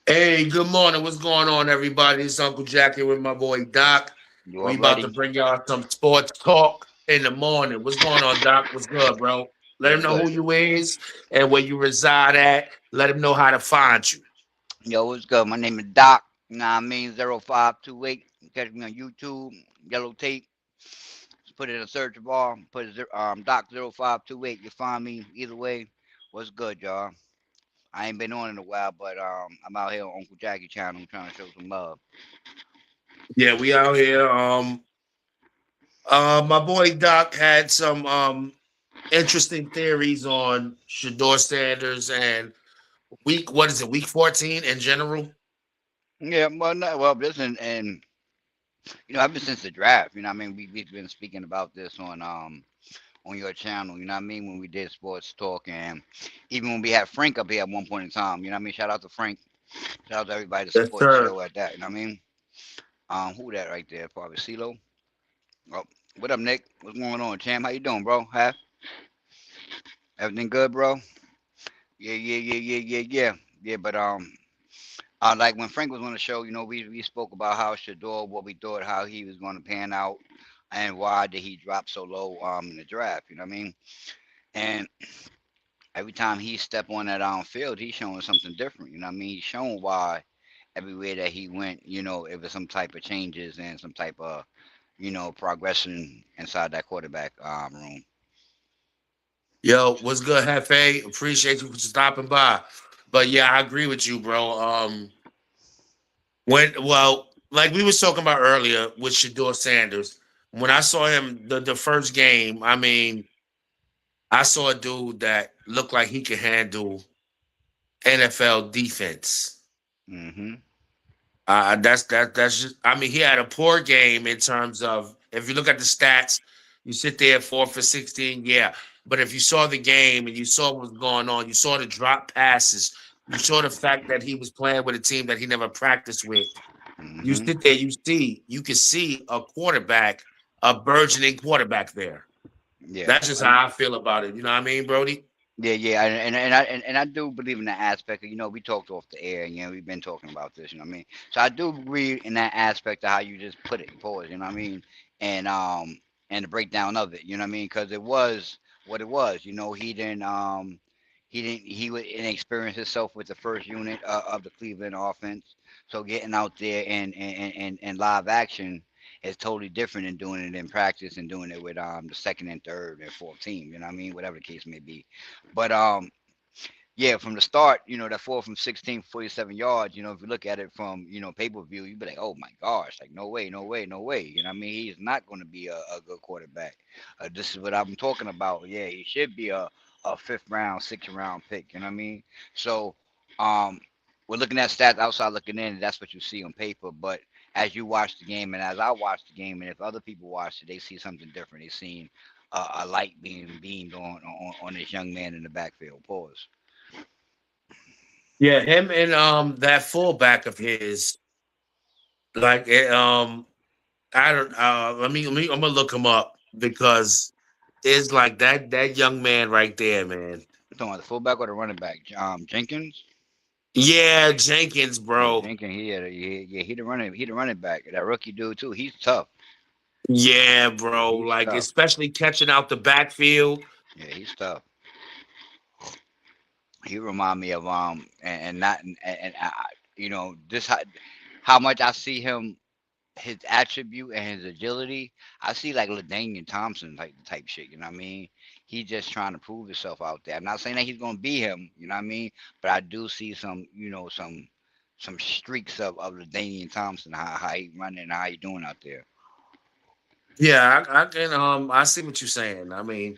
Hey, good morning. What's going on, everybody? It's Uncle Jackie with my boy Doc. You We about to already? bring y'all some sports talk in the morning. What's going on, Doc? What's good, bro? Let him What's know good? who you is and where you reside at. Let him know how to find you. Yo, what's good? My name is Doc. You know what I mean? 0528. Catch me on YouTube, Yellow Tape. Just put it in a search bar. Put Doc 0528. You find me either way. What's good, y'all? I ain't been on in a while, but I'm out here on Uncle Jackie channel trying to show some love. Yeah, we out here. My boy Doc had some interesting theories on Shador Sanders and what is it, week 14 in general? Yeah, well, no, well, this and ever since the draft, you know what I mean? We've been speaking about this on your channel, you know what I mean, when we did sports talk and even when we had Frank up here at one point in time, you know what I mean? Shout out to Frank. Shout out to everybody that Yes, supported the sir. show at that, you know what I mean? Who that right there? Probably CeeLo. Oh, what up, Nick? What's going on, champ? How you doing, bro? Half? Everything good, bro? Yeah. Yeah, but like when Frank was on the show, we spoke about how Shador, what we thought, how he was going to pan out, and why did he drop so low in the draft? You know what I mean? And every time he step on that field, he's showing something different. You know what I mean? He's showing why everywhere that he went, it was some type of changes and some type of progression inside that quarterback room. Yo, what's good, Hefe? Appreciate you for stopping by. But yeah, I agree with you, bro. Like we was talking about earlier with Shador Sanders, when I saw him the first game, I mean, I saw a dude that looked like he could handle NFL defense. Hmm. That's just. I mean, he had a poor game in terms of if you look at the stats, you sit there 4 for 16, yeah. But if you saw the game and you saw what was going on, you saw the drop passes, you saw the fact that he was playing with a team that he never practiced with. You Hmm. sit there, you can see a quarterback, a burgeoning quarterback there. Yeah. That's just how I feel about it. You know what I mean, Brody? Yeah, and I do believe in that aspect. We talked off the air, and we've been talking about this. You know what I mean? So I do agree in that aspect of how you just put it, pause. You know what I mean? And and the breakdown of it. You know what I mean? Because it was what it was. He didn't experience himself with the first unit of the Cleveland offense. So getting out there and live action is totally different than doing it in practice and doing it with the second and third and fourth team. You know what I mean? Whatever the case may be. But yeah, from the start, that 4 from 16, 47 yards, if you look at it from, pay-per-view, you'd be like, oh my gosh, like no way, no way, no way. You know what I mean? He's not going to be a good quarterback. This is what I'm talking about. Yeah, he should be a fifth round, sixth round pick. You know what I mean? So um we're looking at stats outside looking in, and that's what you see on paper. But as you watch the game and as I watch the game, and if other people watch it, they see something different. They seen a light being beamed on this young man in the backfield. Pause. Yeah, him and that fullback of his, like I don't let me I'm gonna look him up because it's like that young man right there, man. You talking about the fullback or the running back? Jenkins. Yeah, Jenkins, Yeah, bro. Jenkins. He the running back. That rookie dude too. He's tough. Yeah, Yeah, bro. he's Like tough. especially catching out the backfield. Yeah, he's tough. He remind me of and not and this how much I see him, his attribute and his agility. I see like LaDainian Thompson like the type shit. You know what I mean? He's just trying to prove himself out there. I'm not saying that he's gonna be him. You know what I mean? But I do see some streaks of LaDainian Thompson. How he running and how he doing out there. Yeah, I can I see what you're saying. I mean,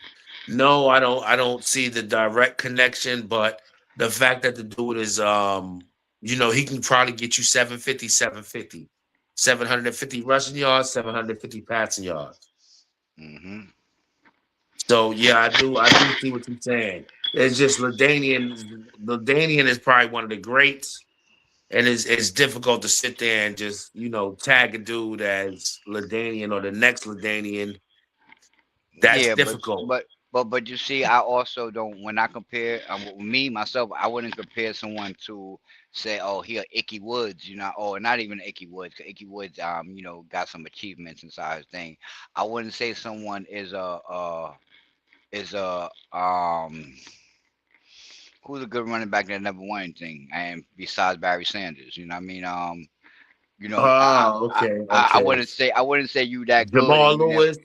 no, I don't see the direct connection, but the fact that the dude is he can probably get you 750, 750, 750 rushing yards, 750 passing yards. Hmm. So yeah, I do see what you're saying. It's just Ladanian is probably one of the greats, and it's difficult to sit there and just tag a dude as Ladanian or the next Ladanian. That's Yeah, but difficult. but but you see, I also don't. When I compare with me myself, I wouldn't compare someone to say, oh, he a Icky Woods, or not even Icky Woods. 'Cause Icky Woods, got some achievements inside his thing. I wouldn't say someone is a who's a good running back that never won anything, and besides Barry Sanders, you know what I mean? Oh, okay, I okay. wouldn't say you that good and Jamal you never. Lewis.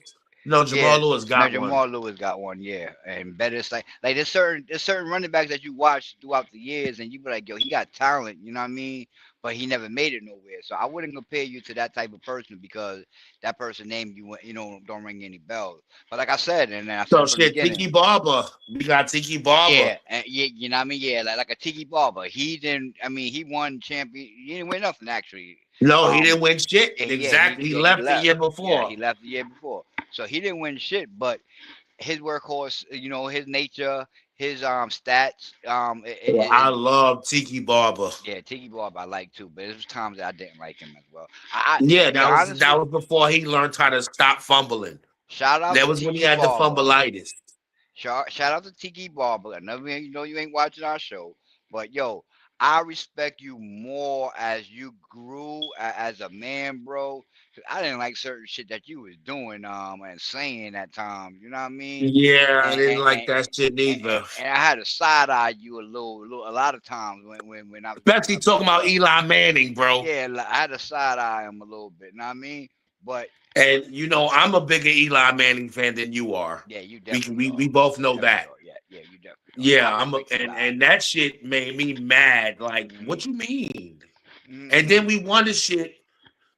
No, Yeah, Jamal Lewis no, got one. Jamal Lewis got one, yeah, and better. It's like there's certain running backs that you watch throughout the years, and you be like, yo, he got talent, you know what I mean? But he never made it nowhere. So I wouldn't compare you to that type of person because that person name don't ring any bells. But like I said, and then I So said from the shit, beginning, Tiki Barber. We got Tiki Barber. yeah, and yeah, you know what I mean? Yeah, like a Tiki Barber. He didn't. I mean, he won champion. He didn't win nothing actually. No, he Um, didn't win shit. Exactly. He he left the left. year Yeah, before. he left the year before. So he didn't win shit, but his workhorse, his nature, his stats, Yeah, I love Tiki Barber. yeah, Tiki Bob I like too, but there was times that I didn't like him as well. To Yeah, be that was honest with before he learned how to stop fumbling. shout out That to was when he Tiki had the Barber. fumbleitis. Shout out to Tiki Barber. I know you ain't watching our show, but yo, I respect you more as you grew as a man, bro. 'Cause I didn't like certain shit that you was doing and saying at times. You know what I mean? Yeah, I And didn't and, like and, that shit and, neither. and I had to side eye you a lot of times when I was doing Especially stuff like talking about that. Eli Manning, bro. Yeah, like, I had to side eye him a little bit. You know what I mean? But And I'm a bigger Eli Manning fan than you are. yeah, you We can definitely we are. both You know definitely that. are. Yeah, yeah, you definitely are. Yeah, I respect Eli. and that shit made me mad. Like, Hmm. what you mean? And Hmm. then we won the shit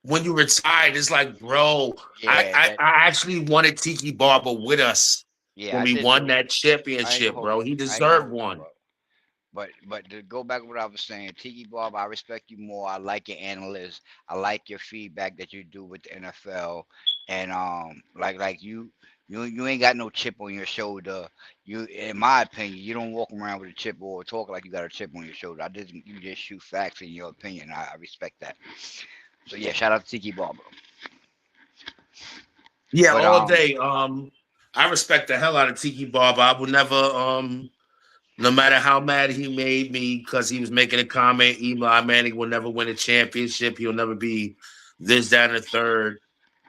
when you retired. It's like, bro, Yeah, that. I actually wanted Tiki Barber with us Yeah, when I we did won too. that I ain't gonna championship, hold bro. you. He I ain't gonna deserved hold you one. up. But to go back to what I was saying, Tiki Bob, I respect you more. I like your analysts. I like your feedback that you do with the NFL, and like you ain't got no chip on your shoulder. You, in my opinion, you don't walk around with a chip or talk like you got a chip on your shoulder. You just shoot facts in your opinion. I respect that. So yeah, shout out to Tiki Bob. Yeah, But all day. I respect the hell out of Tiki Barber. I would never no matter how mad he made me because he was making a comment, Eli Manning will never win a championship. He'll never be this, that, and the third.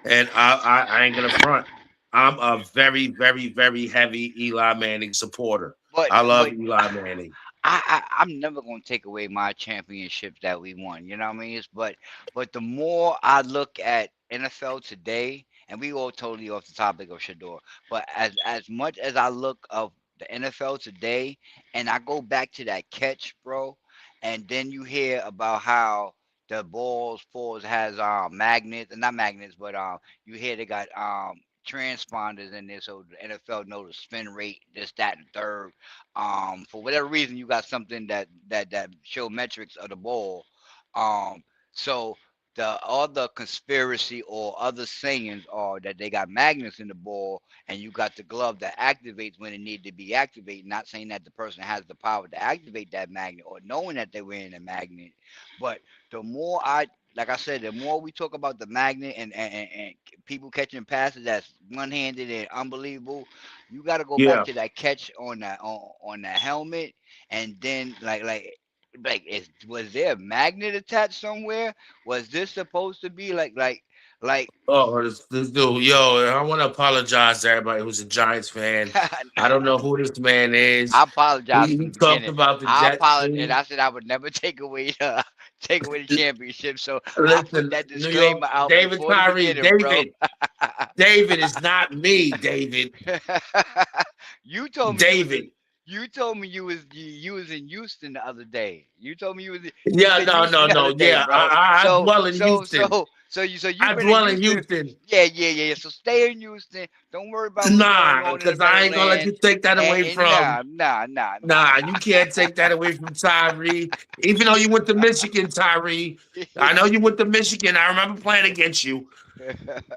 And I ain't gonna front. I'm a very, very, very heavy Eli Manning supporter. but I love but Eli Manning. I'm never gonna take away my championships that we won. You know what I mean? But the more I look at NFL today, and we all totally off the topic of Shador, but as much as I look of the NFL today, and I go back to that catch, bro, and then you hear about how the balls falls has magnets, not magnets, but you hear they got transponders in there, so the NFL knows the spin rate, this, that, and third. For whatever reason you got something that show metrics of the ball. So the other conspiracy or other sayings are that they got magnets in the ball and you got the glove that activates when it need to be activated. Not saying that the person has the power to activate that magnet or knowing that they're wearing a magnet, but the more like I said, the more we talk about the magnet and people catching passes that's one handed and unbelievable, you got to go back Yeah. to that catch on that helmet, and then was there a magnet attached somewhere? Was this supposed to be like? Oh, this dude, yo, I want to apologize to everybody who's a Giants fan. I don't know who this man is. I apologize He, from he the talked beginning. about the I Jets apologize, and thing. I said I would never take away the championship. So I put Listen, that New York, disclaimer out David before the Tyree, beginning, bro. David is not me, David. you told me you was in, David. you told me you was in Houston the other day. You told me you was Yeah, in no, Houston no, the other no. day, Yeah, bro. I So dwell in so Houston. so so you've I been in dwell in Houston. Houston. Yeah. So stay in Houston. Don't worry about what's going Nah, on in the because I ain't gonna let Meadowlands. you take that away And from. Nah, you can't take that away from Tyree. Even though you went to Michigan, Tyree. I know you went to Michigan. I remember playing against you.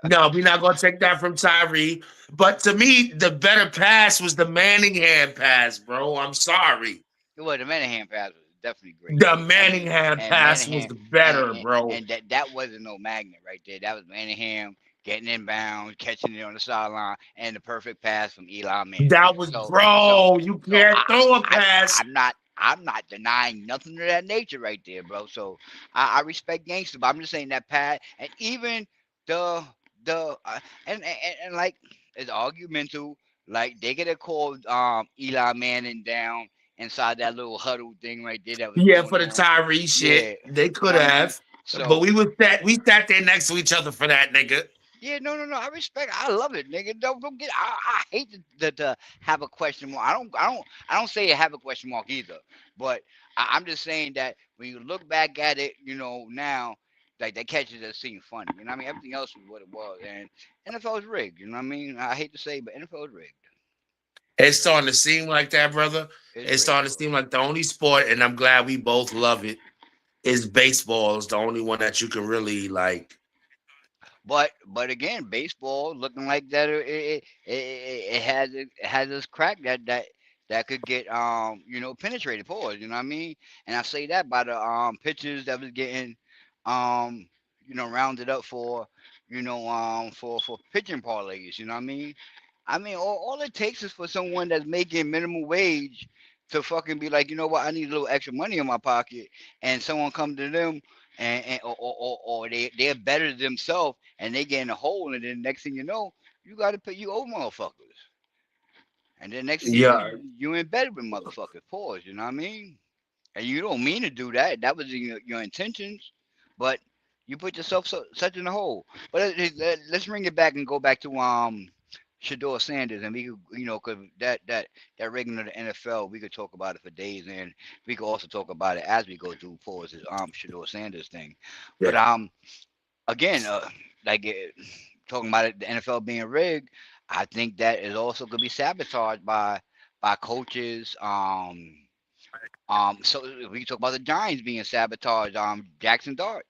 No, we're not gonna take that from Tyree. But to me, the better pass was the Manningham pass, bro. I'm sorry. Well, the Manningham pass was definitely great The too. I mean, Manningham and pass was Manningham the better, bro. and that wasn't no magnet right there. That was Manningham getting inbound, catching it on the sideline, and the perfect pass from Eli Manning. That was, So so bro. You so can't throw a pass. I'm not denying nothing of that nature right there, bro. So I respect gangster, but I'm just saying that Pat and even the and like it's argumental. Like they could have called Eli Manning down inside that little huddle thing right there that was Yeah, going for the on. Tyree Yeah, shit, they you know could what I mean. have, but So we sat there next to each other for that, nigga. yeah, no, no, no. I respect. I love it, nigga. Don't get. I hate to have a question mark. I don't say have a question mark either. But I'm just saying that when you look back at it, now like that catches that seem funny. You know what I mean? Everything else was what it was, and NFL is rigged. You know what I mean? I hate to say, but NFL is rigged. It's starting to seem like that, brother. It's It's rigged, starting to bro. seem like the only sport, and I'm glad we both love it, is baseball. Is the only one that you can really like. But again, baseball looking like that it has this crack that could get penetrated pause. You know what I mean? And I say that by the pitchers that was getting um rounded up for for pitching parlays. You know what I mean? All it takes is for someone that's making minimum wage to fucking be like, you know what, I need a little extra money in my pocket, and someone come to them and or they're better themselves and they get in a hole, and then next thing you know, you got to pay you old motherfuckers, and then next thing you know, Yeah, you in bed with motherfuckers. Pause. You know what I mean? And you don't mean to do that. That was your intentions, but you put yourself such in a hole. But let's bring it back and go back to Shador Sanders, and we could, cause that rigging of the NFL, we could talk about it for days, and we could also talk about it as we go through pause this Shador Sanders thing. But yeah, again, like talking about it, the NFL being rigged, I think that it also could be sabotaged by coaches. So we can talk about the Giants being sabotaged. Jackson Dart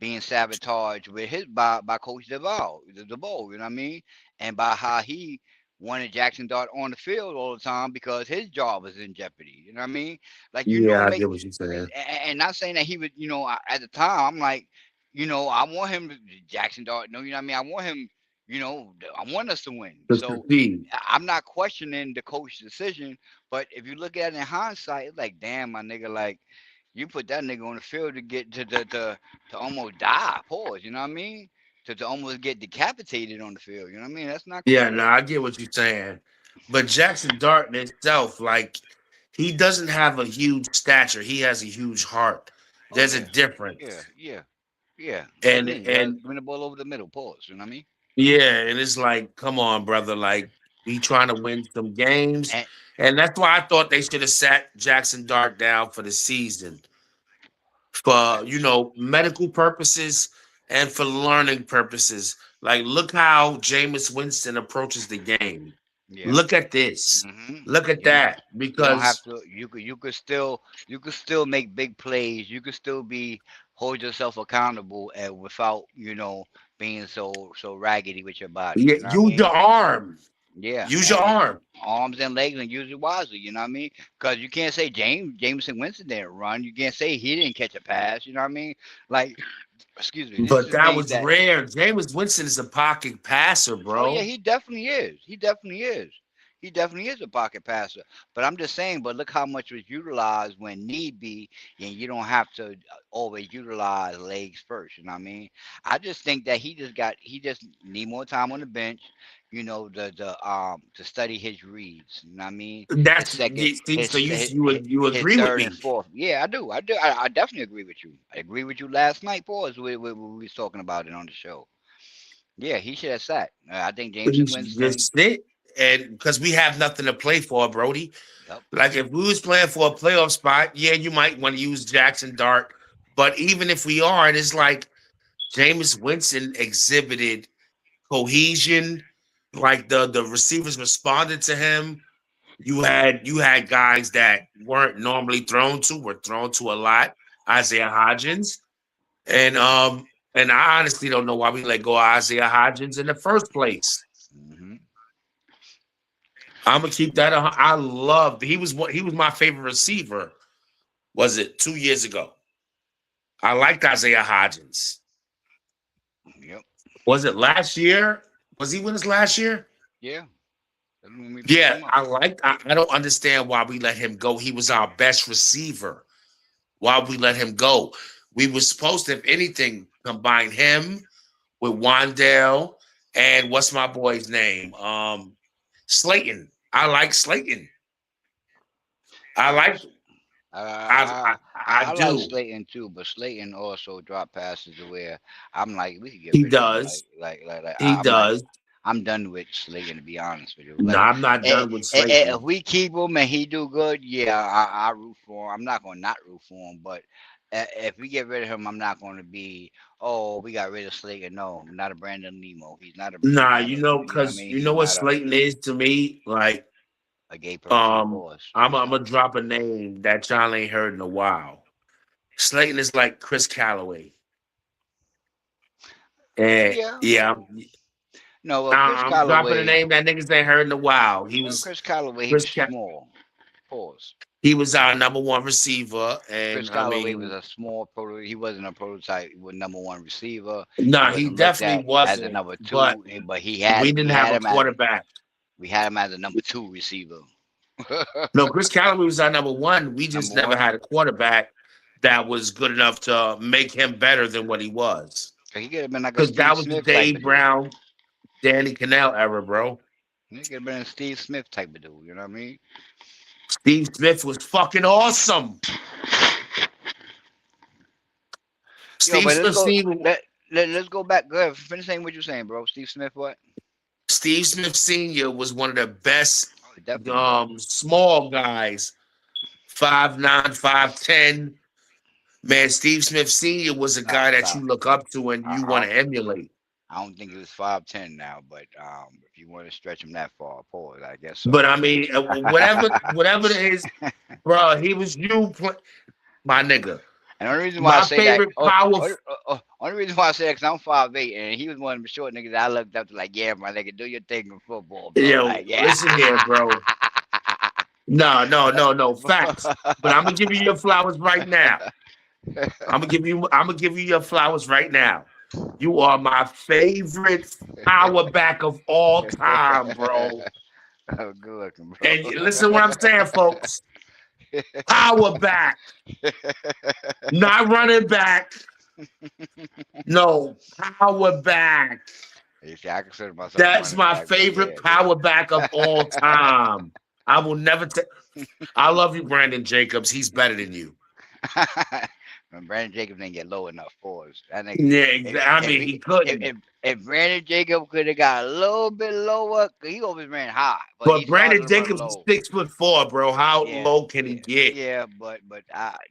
being sabotaged with his by Coach DeVoe, you know what I mean? And by how he wanted Jackson Dart on the field all the time because his job was in jeopardy. You know what I mean? Like yeah. I make get what you're saying. and not saying that he would, at the time, I'm like, I want him to Jackson Dart. No, you know what I mean? I want him. I want us to win. To So succeed. I'm not questioning the coach's decision, but if you look at it in hindsight, it's like, damn, my nigga, like you put that nigga on the field to get to almost die. Pause. You know what I mean? To almost get decapitated on the field. You know what I mean? That's not Yeah, cool. no, I get what you're saying. But Jackson Dart itself, like, he doesn't have a huge stature. He has a huge heart. Oh There's a yeah, yeah, difference. yeah, yeah. That's what I And mean. and Bring the ball over the middle. Pause. You know what I mean? yeah, and it's like, come on, brother. Like, we trying to win some games. And And that's why I thought they should have sat Jackson Dart down for the season for, medical purposes and for learning purposes. Like, look how Jameis Winston approaches the game. yeah. Look at this. hmm Look at You that. you don't have Because to. You could still make big plays. You could still be hold yourself accountable and without being so raggedy with your body. yeah, You know what I use your mean? arm. Yeah, Use your and arm. arms and legs and use it wisely. You know what I mean? Because you can't say Jameson Winston didn't run. You can't say he didn't catch a pass. You know what I mean? Like, excuse me. This But is that things was that. rare. Jameis Winston is a pocket passer, Oh yeah, bro. he definitely is. He definitely is. He definitely is a pocket passer. But I'm just saying. But look how much was utilized when need be, and you don't have to always utilize legs first. You know what I mean? I just think that he just need more time on the bench. To study his reads. You know what I mean? His That's second, see, so you his agree with third and me. fourth. Yeah, I do. I do. I definitely agree with you. I agree with you last night, Paul, we was talking about it on the show. Yeah, he should have sat. I think He Jameson should Winston. just sit, and because we have nothing to play for, Brody. Yep. Like if we was playing for a playoff spot, yeah, you might want to use Jackson Dart. But even if we aren't, it's like Jameis Winston exhibited cohesion. Like the receivers responded to him. You had guys that weren't normally thrown to, were thrown to a lot. Isaiah Hodgins. And I honestly don't know why we let go of Isaiah Hodgins in the first place. hmm I'm gonna keep that. I loved. He was my favorite receiver. Was it 2 years ago? I liked Isaiah Hodgins. Yep. Was it last year? Was he with us last year? Yeah, that's when we picked Yeah, him up. I don't understand why we let him go. He was our best receiver. Why we let him go? We were supposed to, if anything, combine him with Wandale and what's my boy's name? Slayton. I like Slayton. I Uh, like I I like do. Slayton too, but Slayton also dropped passes to where I'm like, we could get He rid of him. does. He I'm like, does. I'm done with Slayton to be honest with you. No, Like, I'm not done with if Slayton. we keep him and he do good, yeah, I root for him. I'm not gonna not root for him, but if we get rid of him, I'm not gonna be, oh, we got rid of Slayton. No, not a Brandon Nemo. He's Nah, not a, you know what I because mean? you He's know what not Slayton is to me? Like, a gay person. Pause. I'm gonna drop a name that y'all ain't heard in a while. Slayton is like Chris Calloway. And Yeah. yeah, No, well, Chris I'm dropping a Calloway. name that niggas ain't heard in a while. Chris Calloway, he Chris was Ca- small. Pause. he was our number one receiver, Chris and I Calloway was mean, a small proto. He wasn't a prototype. He was number one receiver. He nah, he wasn't looked definitely at as a wasn't. number But two, but we we didn't have had a him as quarterback. a number two receiver. No, Chris Callaway was our number one. We just Number never one. had a quarterback that was good enough to make him better than what he was. So he could have been like a Because Steve that was the Smith type Dave of dude. Brown, Danny Cannell era, bro. He could have been a Steve Smith type of dude. You know what I mean? Steve Smith was fucking awesome. Yo, Steve but let's Smith go. Senior, Let's go back. Go ahead. Finish saying what you're saying, bro. Steve Smith, what? Steve Smith Senior was one of the best Oh, he definitely was. small guys, 5'9", 5'10". Man, Steve Smith Senior was a Stop, guy that stop. you look up to and you want I, to emulate. I don't think he was 5'10" now, but if you want to stretch him that far, pause. I guess But so. I mean, whatever it is, bro, he was my nigga. And the only reason why I My say that, favorite power. only reason why I say that, because I'm 5'8", and he was one of the short niggas that I looked up to. Like, yeah, my nigga, do your thing in football, bro. Yo, Like, yeah. listen here, bro. No, no, no, no. Facts. But I'm gonna give you your flowers right now. I'm gonna give you your flowers right now. You are my favorite power back of all time, bro. Oh, good looking, bro. And listen to what I'm saying, folks. Power back, not running back. No, power back. You see, I consider myself a That's running my back, but favorite power back of all time. I will never take. I love you, Brandon Jacobs. He's better than you. When Brandon Jacobs didn't get low enough for us, that nigga. Yeah, If I if mean, he, he couldn't. if Brandon Jacob could have got a little bit lower, 'cause he always ran high, but he But started Brandon to run Jacobs is low. 6'4", bro. How Yeah, low can he yeah, get? yeah, but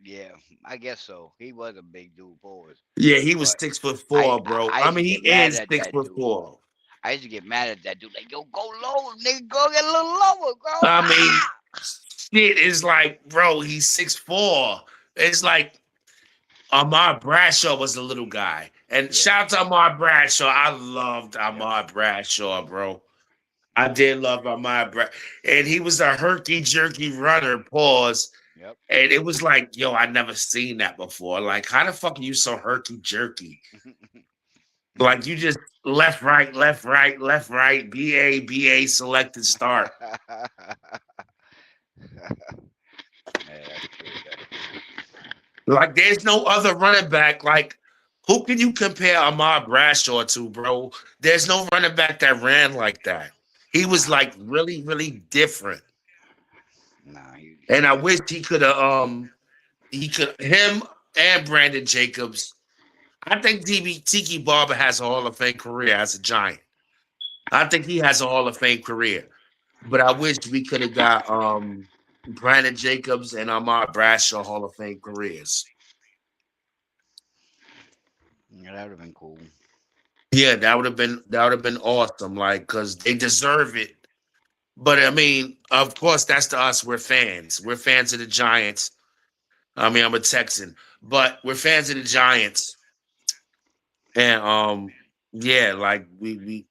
yeah, I guess so. He was a big dude for us, Yeah, he was but 6'4", bro. I I used to mean, he get mad is at six that foot dude. four. I used to get mad at that dude. Like, yo, go low, nigga, go get a little lower, bro. I mean, shit is like, bro, he's 6'4". It's like Ahmad Bradshaw was a little guy. And Yeah, shout out to Ahmad Bradshaw. I loved yep, Ahmad Bradshaw, bro. I did love Ahmad Bradshaw. And he was a herky jerky runner, pause. yep. And it was like, yo, I never seen that before. Like, how the fuck are you so herky jerky? Like, you just left, right, left, right, left, right, BA, selected, start. Yeah, that's true. That's true. Like, there's no other running back. Like, who can you compare Ahmad Bradshaw to, bro? There's no running back that ran like that. He was Nah, like really, really different. nah. And I wish he could him and Brandon Jacobs. I think DB Tiki Barber has a Hall of Fame career as a Giant. I think he has a Hall of Fame career. But I wish we could have got Brandon Jacobs and Ahmad Bradshaw Hall of Fame careers. Yeah, that would have been cool. Yeah, that would have been awesome. Like, cause they deserve it. But I mean, of course, that's to us. We're fans. We're fans of the Giants. I mean, I'm a Texan, but we're fans of the Giants. And yeah, like we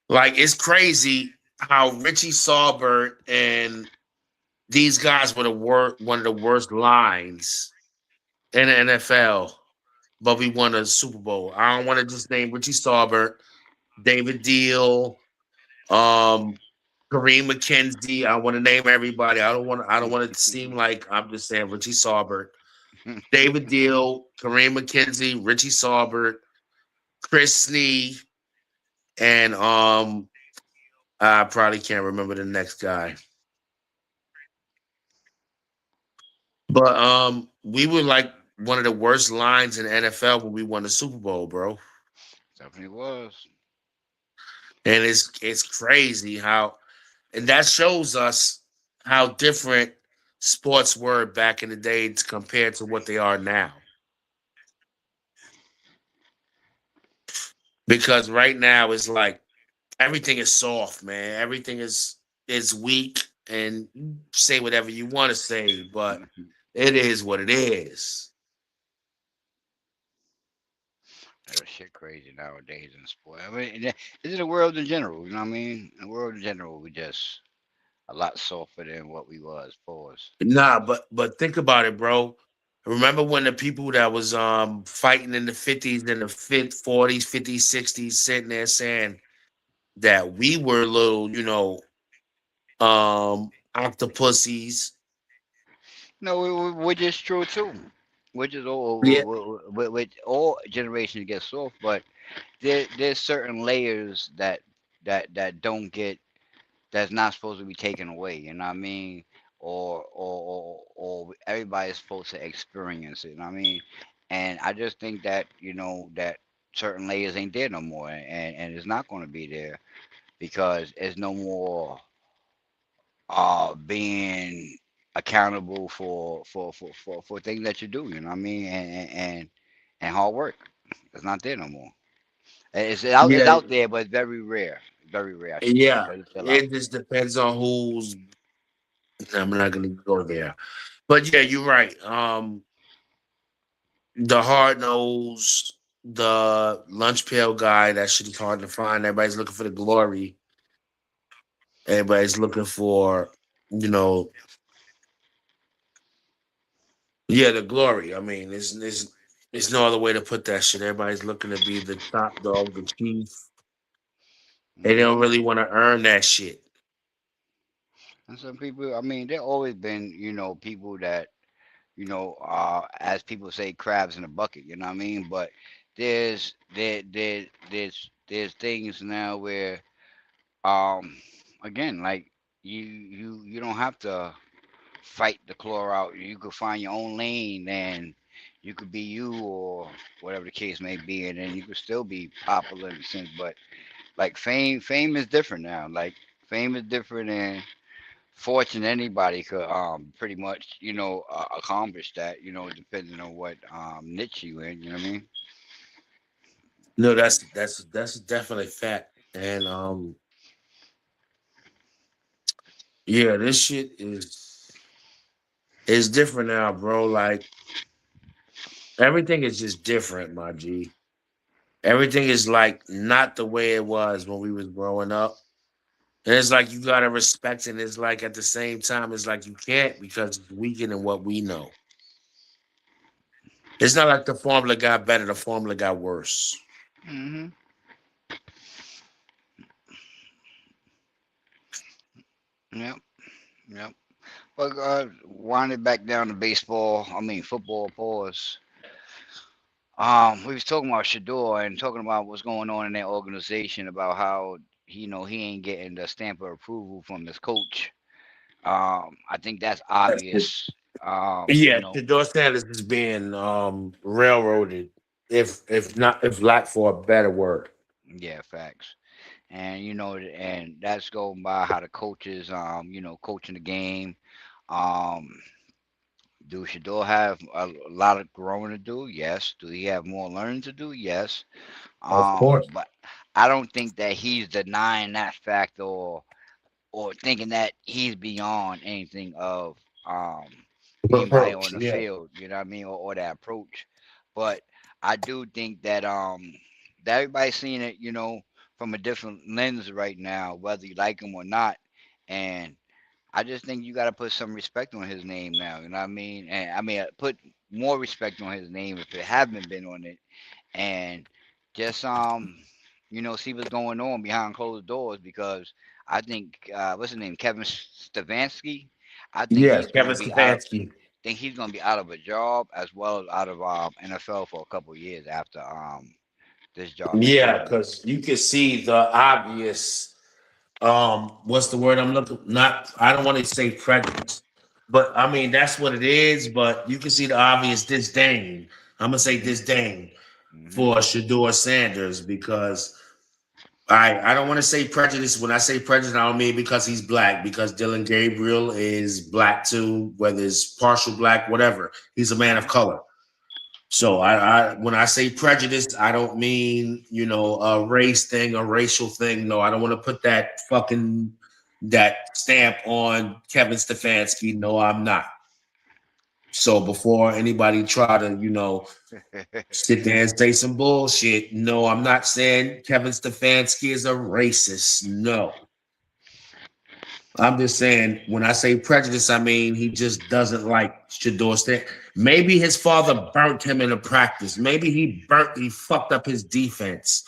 like it's crazy how Richie Saubert and these guys were one of the worst lines in the NFL. but we won a Super Bowl. I don't want to just name Richie Saubert, David Deal, um, Kareem McKenzie. I want to name everybody. I don't want it to seem like I'm just saying Richie Saubert, David Deal, Kareem McKenzie, Richie Saubert, Chris Snee, and I probably can't remember the next guy. But we were like one of the worst lines in the NFL when we won the Super Bowl, bro. Definitely was. And it's crazy how, and that shows us how different sports were back in the day compared to what they are now. Because right now it's like everything is soft, man. Everything is weak, and you say whatever you want to say, but it is what it is. That shit crazy nowadays in sport. I mean, it's in the world in general. You know what I mean? In the world in general, we just a lot softer than what we was for us. Nah, but think about it, bro. Remember when the people that was fighting in the 50s and the 40s, 50s, 60s sitting there saying that we were little, octopussies. No, which is true too. Which is Yeah. with all generations get soft, but there's certain layers that don't get that's not supposed to be taken away. You know what I mean? Or everybody's supposed to experience it. You know what I mean? And I just think that that certain layers ain't there no more, and it's not going to be there because there's no more being accountable for things that you do. You know what I mean? And hard work. It's not there no more. It's Yeah. out there, but it's very rare. Very rare, I should say, Yeah. but it's still out It there. just depends on who's. I'm not gonna go there, but yeah, you're right. The hard nose, the lunch pail guy. That shit is hard to find. Everybody's looking for the glory. Everybody's looking for, you know, yeah, the glory. I mean, there's no other way to put that shit. Everybody's looking to be the top dog, the chief. They don't Hmm. really want to earn that shit. And some people, I mean, there always been, people that, as people say, crabs in a bucket. You know what I mean? But there's things now where, um, again, like you don't have to fight the claw out. You could find your own lane, and you could be you or whatever the case may be, and then you could still be popular in a sense. But like fame is different now. Like fame is different, and fortune anybody could pretty much accomplish that. Depending on what niche you in. You know what I mean? No, that's definitely fact. And yeah, this shit is different now, bro. Like everything is just different, my G. Everything is like not the way it was when we was growing up. And it's like you gotta respect it. And it's like at the same time, it's like you can't because it's weakening what we know. It's not like the formula got better, the formula got worse. Hmm. Yep. Yep. But winding back down to baseball, I mean football. Pause. We was talking about Shador and talking about what's going on in that organization about how he ain't getting the stamp of approval from his coach. I think that's That's it. obvious. Yeah, Shador Sanders is being railroaded, if lack for a better word. Yeah, facts. And and that's going by how the coaches, coaching the game. Um, do Shador have a lot of growing to do? Yes. Do he have more learning to do? Yes. Of course. But I don't think that he's denying that fact or thinking that he's beyond anything of um anybody on Approach. the Yeah. field, you know what I mean, or that approach. But I do think that everybody's seeing it, from a different lens right now, whether you like him or not. And I just think you got to put some respect on his name now. You know what I mean? And I mean, put more respect on his name if it haven't been on it, and just see what's going on behind closed doors because I think what's his name, Kevin Stefanski. I think Yes, he's going to Kevin be out. Stefanski. Think he's going to be out of a job as well as out of NFL for a couple of years after this job is Yeah, over. because you can see the obvious. What's the word I'm looking? Not. I don't want to say prejudice, but I mean that's what it is. But you can see the obvious disdain. I'm gonna say Hmm. disdain Hmm. for Shador Sanders because I don't want to say prejudice. When I say prejudice, I don't mean because he's black, because Dylan Gabriel is black too, whether it's partial black, whatever. He's a man of Hmm. color. So I when I say prejudice, I don't mean, a race thing, a racial thing. No, I don't want to put that stamp on Kevin Stefanski. No, I'm not. So before anybody try to, sit there and say some bullshit, no, I'm not saying Kevin Stefanski is a racist. No. I'm just saying when I say prejudice, I mean he just doesn't like Shador Stan. Maybe his father burnt him in a practice. Maybe he fucked up his defense.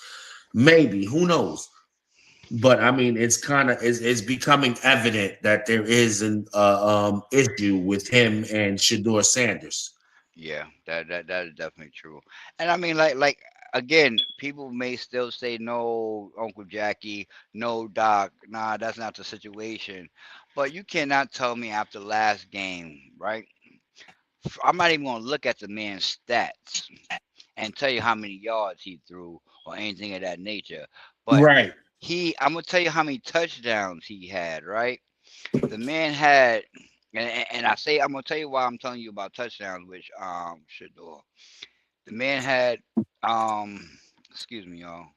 Maybe, who knows? But I mean, it's becoming evident that there is an issue with him and Shador Sanders. Yeah, that is definitely true. And I mean, like again, people may still say no, Uncle Jackie, no, Doc, nah, that's not the situation. But you cannot tell me after last game, right? I'm not even gonna look at the man's stats and tell you how many yards he threw or anything of that nature. But Right, I'm gonna tell you how many touchdowns he had, right? The man had, and I'm gonna tell you why I'm telling you about touchdowns, which should do. The man had, um, excuse me, y'all.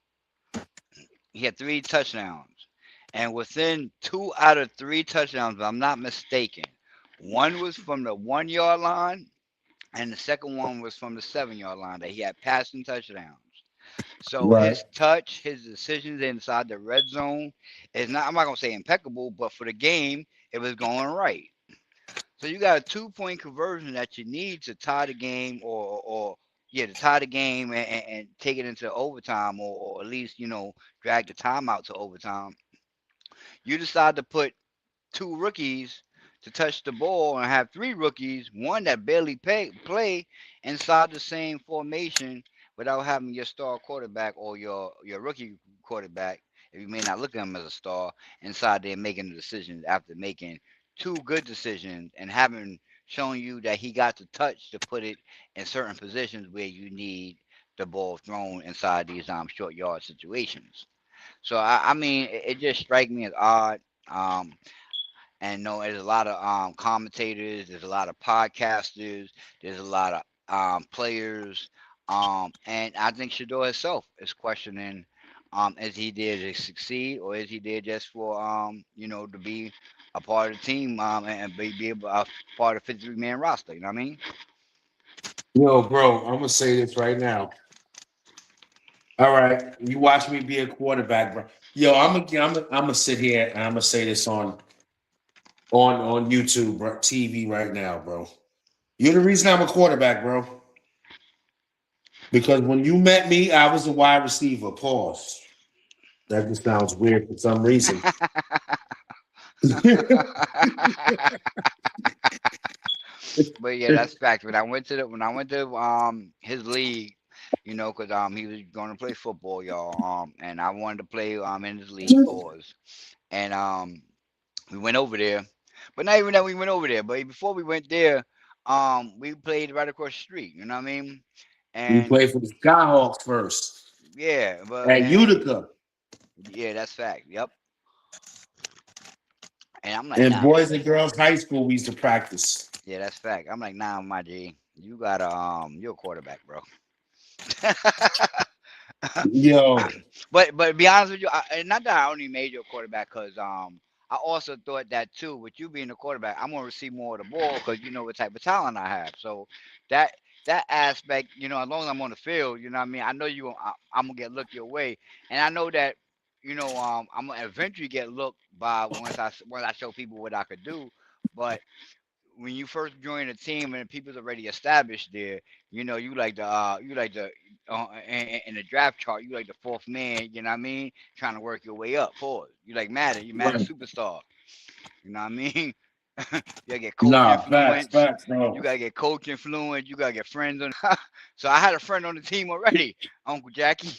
He had three touchdowns, and within two out of three touchdowns, if I'm not mistaken, one was from the 1 yard line, and the second one was from the 7 yard line that he had passing touchdowns. So right. his touch, his decisions inside the red zone is not. I'm not gonna say impeccable, but for the game, it was going right. So you got a 2 point conversion that you need to tie the game, or yeah, to tie the game and take it into overtime, or at least drag the time out to overtime. You decide to put two rookies to touch the ball and have three rookies, one that barely play inside the same formation without having your star quarterback or your rookie quarterback, if you may not look at him as a star, inside there making the decisions after making two good decisions and having shown you that he got the touch to put it in certain positions where you need the ball thrown inside these short yard situations. So I mean, it just strikes me as odd. And no, there's a lot of commentators, there's a lot of podcasters, there's a lot of players, and I think Shador himself is questioning, is he there to succeed or is he there just for to be a part of the team, and be a part of 53-man roster. You know what I mean? Yo, bro, I'm gonna say this right now. All right, you watch me be a quarterback, bro. Yo, I'm gonna sit here and I'm gonna say this on YouTube, bro, TV right now, bro. You're the reason I'm a quarterback, bro. Because when you met me, I was a wide receiver. Pause. That just sounds weird for some reason. But yeah, that's fact. When I went to his league, because he was going to play football, y'all. And I wanted to play in his league, pause. And we went over there, but not even that we went over there. But before we went there, we played right across the street. You know what I mean? You And play for the Skyhawks first yeah, but at Utica. yeah, that's fact. Yep. And I'm like, And nah, Boys and Girls High School, we used to practice. yeah, that's fact. I'm like, nah, my G, you got you're a quarterback, bro. Yo, But to be honest with you, and not that I only made you a quarterback, because I also thought that too. With you being a quarterback, I'm gonna receive more of the ball because you know what type of talent I have. So that that aspect, as long as I'm on the field, you know what I mean. I know I'm gonna get looked your way, and I know that I'm gonna eventually get looked by once I show people what I could do. But when you first join a team and people's already established there, in the draft chart, you like the fourth man. You know what I mean? Trying to work your way up. Pause. You like Madden. You Madden Right. superstar. You know what I mean? You gotta get coach Nah, facts, influence. facts, You bro. gotta get coach influence. You gotta get friends on. So I had a friend on the team already, Uncle Jackie.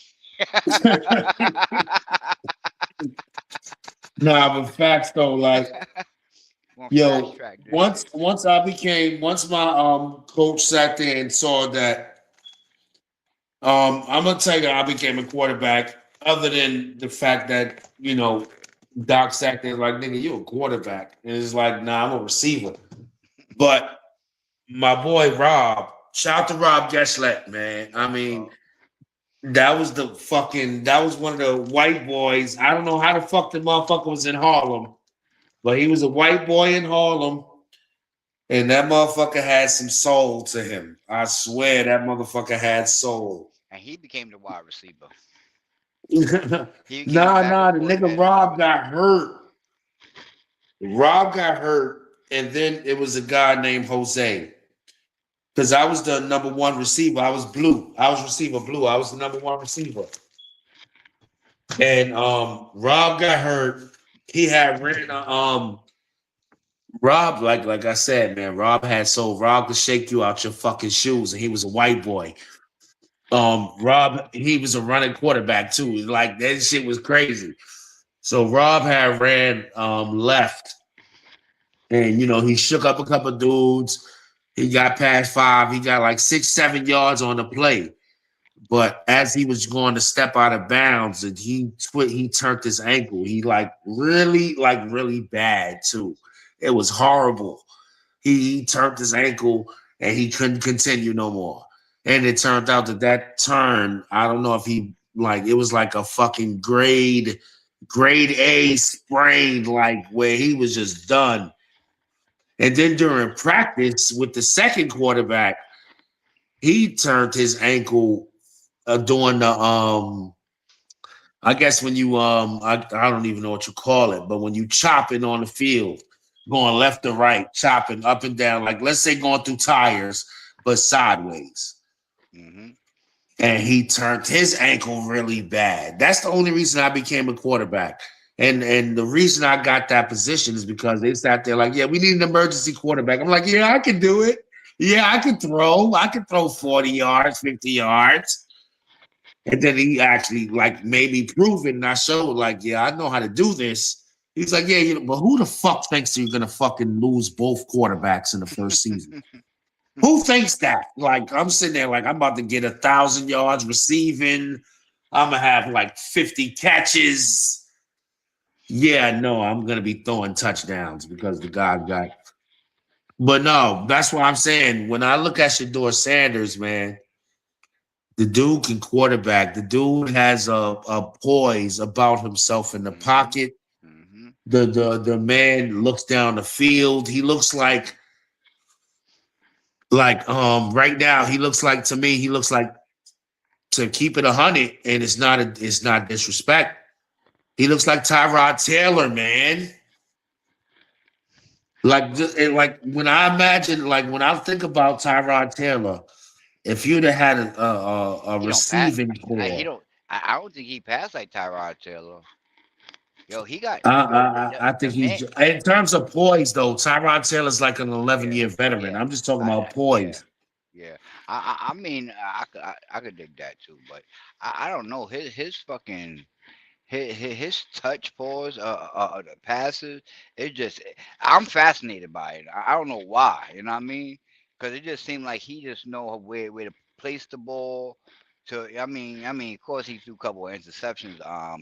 Nah, but facts though, like Going fast yo, track this once shit. once I became once my coach sat there and saw that I'm gonna tell you I became a quarterback, other than the fact that, Doc sat there like, nigga, you a quarterback. And it's like, nah, I'm a receiver. But my boy Rob, shout out to Rob Geslett, man. I mean, Oh, that was one of the white boys. I don't know how the fuck the motherfucker was in Harlem, but he was a white boy in Harlem, and that motherfucker had some soul to him. I swear that motherfucker had soul. and he became the wide receiver. nah, He became the nah, backup the nigga quarterback and wide Rob got receiver. hurt. Rob got hurt, and then it was a guy named Jose. Because I was the number one receiver. I was blue. I was receiver blue. I was the number one receiver. And Rob got hurt. He had written Rob, like I said, man, Rob had soul. Rob could shake you out your fucking shoes, and he was a white boy. Rob, he was a running quarterback too. Like that shit was crazy. So Rob had ran left, and he shook up a couple dudes. He got past five. He got like 6, 7 yards on the play. But as he was going to step out of bounds, and he turned his ankle. He really bad too. It was horrible. He turned his ankle and he couldn't continue no more. And it turned out that turn, I don't know if he like it was like a fucking grade A sprain, like where he was just done. And then during practice with the second quarterback, he turned his ankle doing the I guess when you I don't even know what you call it, but when you chopping on the field, going left to right, chopping up and down, like let's say going through tires, but sideways. Hmm. And he turned his ankle really bad. That's the only reason I became a quarterback. And the reason I got that position is because they sat there like, yeah, we need an emergency quarterback. I'm like, yeah, I can do it. Yeah, I can throw. I can throw 40 yards, 50 yards. And then he actually like made me prove it, and I showed like, yeah, I know how to do this. He's like, yeah, but who the fuck thinks you're gonna fucking lose both quarterbacks in the first season? Who thinks that? Like, I'm sitting there like I'm about to get 1,000 yards receiving. I'm gonna have like 50 catches. Yeah, no, I'm gonna be throwing touchdowns because the guy got. But no, that's what I'm saying. When I look at Shador Sanders, man, the dude can quarterback. The dude has a poise about himself in the Hmm. pocket. Hmm. The man looks down the field. He looks like right now he looks like to me he looks like, to keep it 100, and it's not disrespect. He looks like Tyrod Taylor, man. Like when I imagine, like when I think about Tyrod Taylor, if you'd have had a He don't pass. receiving He core. don't. I don't think he passed like Tyrod Taylor. Yo, he got I, yo I the think man. in terms of poise, though, Tyrod Taylor's like an Yeah, 11-year veteran. yeah, I'm just talking about yeah, poise. yeah. I mean, I could dig that too, but I don't know his fucking his touch pause, the passes. It just I'm fascinated by it. I don't know why. You know what I mean? Because it just seemed like he just know where to place the ball. Of course he threw a couple of interceptions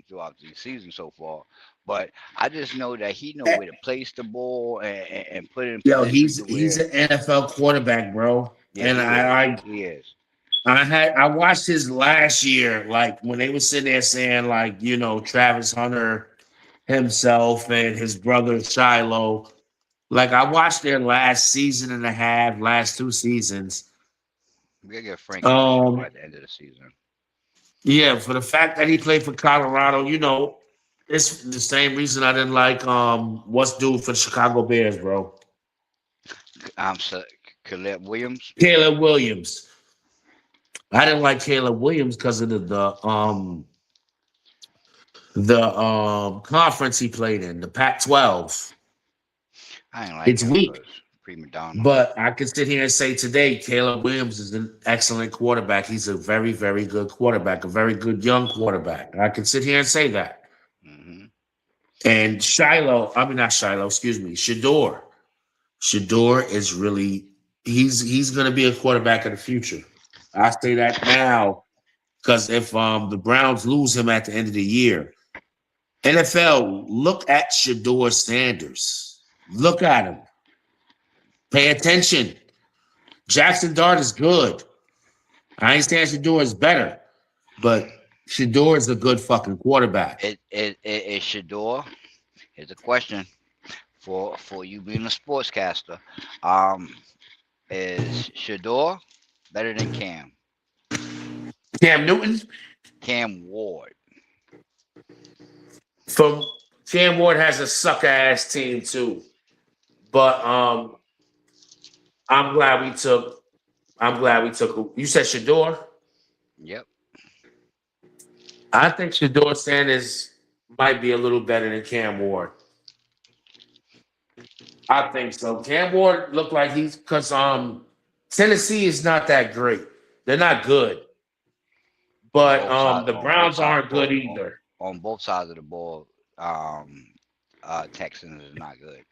throughout the season so far, but I just know that he know where to place the ball and put it in Yo, position to he's where an NFL quarterback, bro. yeah And he is he is. I watched his last year, like when they were sitting there saying, like, Travis Hunter himself and his brother Shiloh. Like I watched their last season and a half, last 2 seasons. We gotta get Frank on the show Um, at the end of the season. yeah, for the fact that he played for Colorado, it's the same reason I didn't like what's due for the Chicago Bears, bro. So, Caleb Williams. Caleb Williams. I didn't like Caleb Williams because of the conference he played in, the Pac-12. I didn't like It's him weak. because prima donna. But I can sit here and say today, Caleb Williams is an excellent quarterback. He's a very, very good quarterback, a very good young quarterback. I can sit here and say that. Hmm. And Shiloh, I mean not Shiloh, excuse me, Shador. Shador is really he's gonna be a quarterback of the future. I say that now because if the Browns lose him at the end of the year, NFL, look at Shador Sanders. Look at him. Pay attention. Jackson Dart is good. I ain't saying Shador is better, but Shador is a good fucking quarterback. It Shador. Here's a question for you being a sportscaster. Um, is Shador better than Cam? Cam Newton Cam Ward. from Cam Ward has a suck ass team too. But I'm glad we took you said Shador? Yep. I think Shador Sanders might be a little better than Cam Ward. I think so. Cam Ward looked like he's because Tennessee is not that great. They're not good. On But both sides. the On both Browns sides. aren't good either. On both sides of the ball. Um, Texans is not good,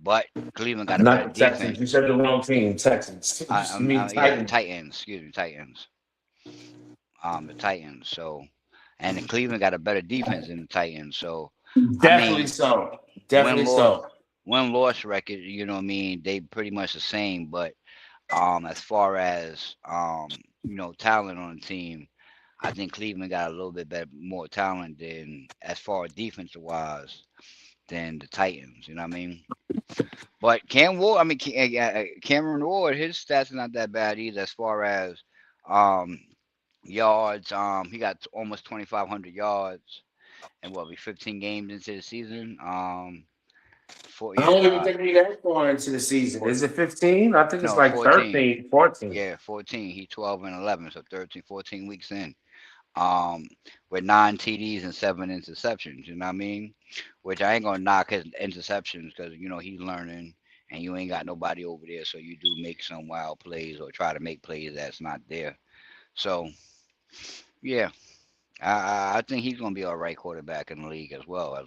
but Cleveland got a Not better the Texans. defense. You said the wrong team. Texans. You mean Yeah, the Titans. Titans. Excuse me, Titans. The Titans. So, and the Cleveland got a better defense than the Titans. So, I Definitely mean, so. win Definitely loss, so. win loss record. You know what I mean? They pretty much the same. But as far as talent on the team, I think Cleveland got a little bit better, more talent than as far as defensive wise than the Titans. You know what I mean? But Cam Ward, I mean Cameron Ward, his stats are not that bad either as far as um yards. He got almost 2,500 yards and what be 15 games into the season. For I yeah, don't even think we that far into the season. Is it 15? I think it's no like 14. 13, 14. Yeah, 14. He 12 and 11, so 13, 14 weeks in. Um, with 9 TDs and 7 interceptions. You know what I mean? Which I ain't gonna knock his interceptions because he's learning, and you ain't got nobody over there, so you do make some wild plays or try to make plays that's not there. So yeah, I think he's gonna be all right quarterback in the league as well.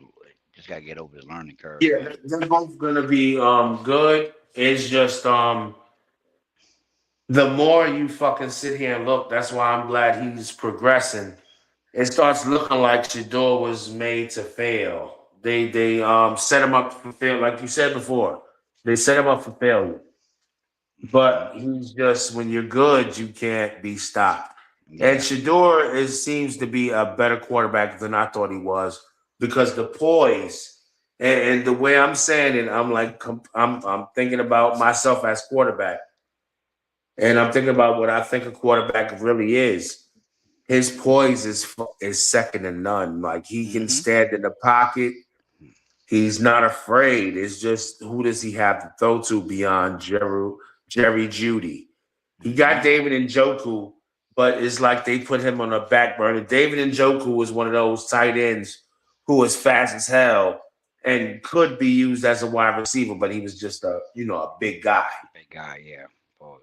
Just gotta get over his learning curve, Yeah, man. they're both gonna be good. It's just the more you fucking sit here and look, that's why I'm glad he's progressing. It starts looking like Shador was made to fail. They set him up for fail, like you said before. They set him up for failure. Hmm. But he's just when you're good, you can't be stopped. And Yeah. Shador seems to be a better quarterback than I thought he was because the poise and the way I'm saying it, I'm like I'm thinking about myself as quarterback, and I'm thinking about what I think a quarterback really is. His poise is second to none. Like he can Hmm. stand in the pocket. He's not afraid. It's just who does he have to throw to beyond Jerry Judy? He Hmm. got David Njoku, but it's like they put him on a back burner. David Njoku was one of those tight ends who was fast as hell and could be used as a wide receiver, but he was just a big guy. Big guy, yeah. Pause.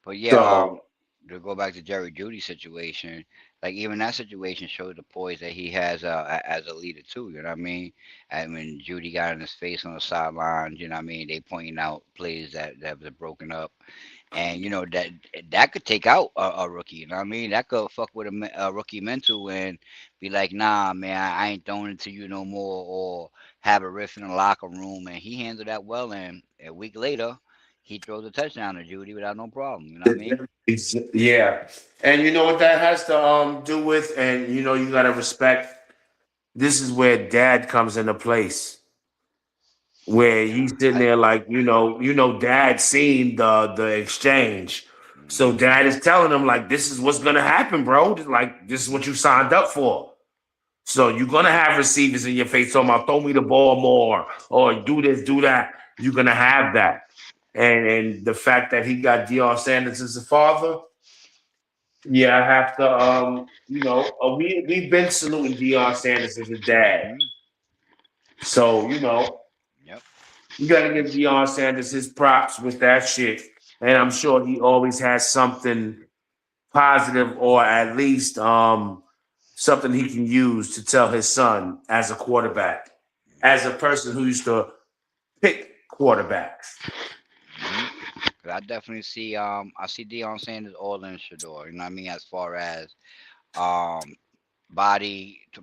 But yeah, So to go back to Jerry Judy situation, like even that situation showed the poise that he has as a leader too. You know what I mean? And when Judy got in his face on the sidelines, you know what I mean? They pointing out plays that was broken up, and that could take out a rookie. You know what I mean? That could fuck with a rookie mental and be like, nah, man, I ain't throwing it to you no more, or have a riff in the locker room. And he handled that well, and a week later, he throws a touchdown to Judy without no problem. You know what I mean? yeah. And you know what that has to do with, and you gotta respect this is where dad comes into place. Where he's sitting I, there like, dad seen the exchange. So hmm. dad is telling him, like, this is what's gonna happen, bro. Like, this is what you signed up for. So you're gonna have receivers in your face talking about throw me the ball more or do this, do that. You're gonna have that. and the fact that he got Deion Sanders as a father, yeah, I have to we've been saluting Deion Sanders as a dad. Hmm. So, Yep. you gotta give Deion Sanders his props with that shit. And I'm sure he always has something positive or at least something he can use to tell his son as a quarterback, as a person who used to pick quarterbacks. Hmm. I definitely see. I see Deion Sanders all in Shador. You know what I mean? As far as um body to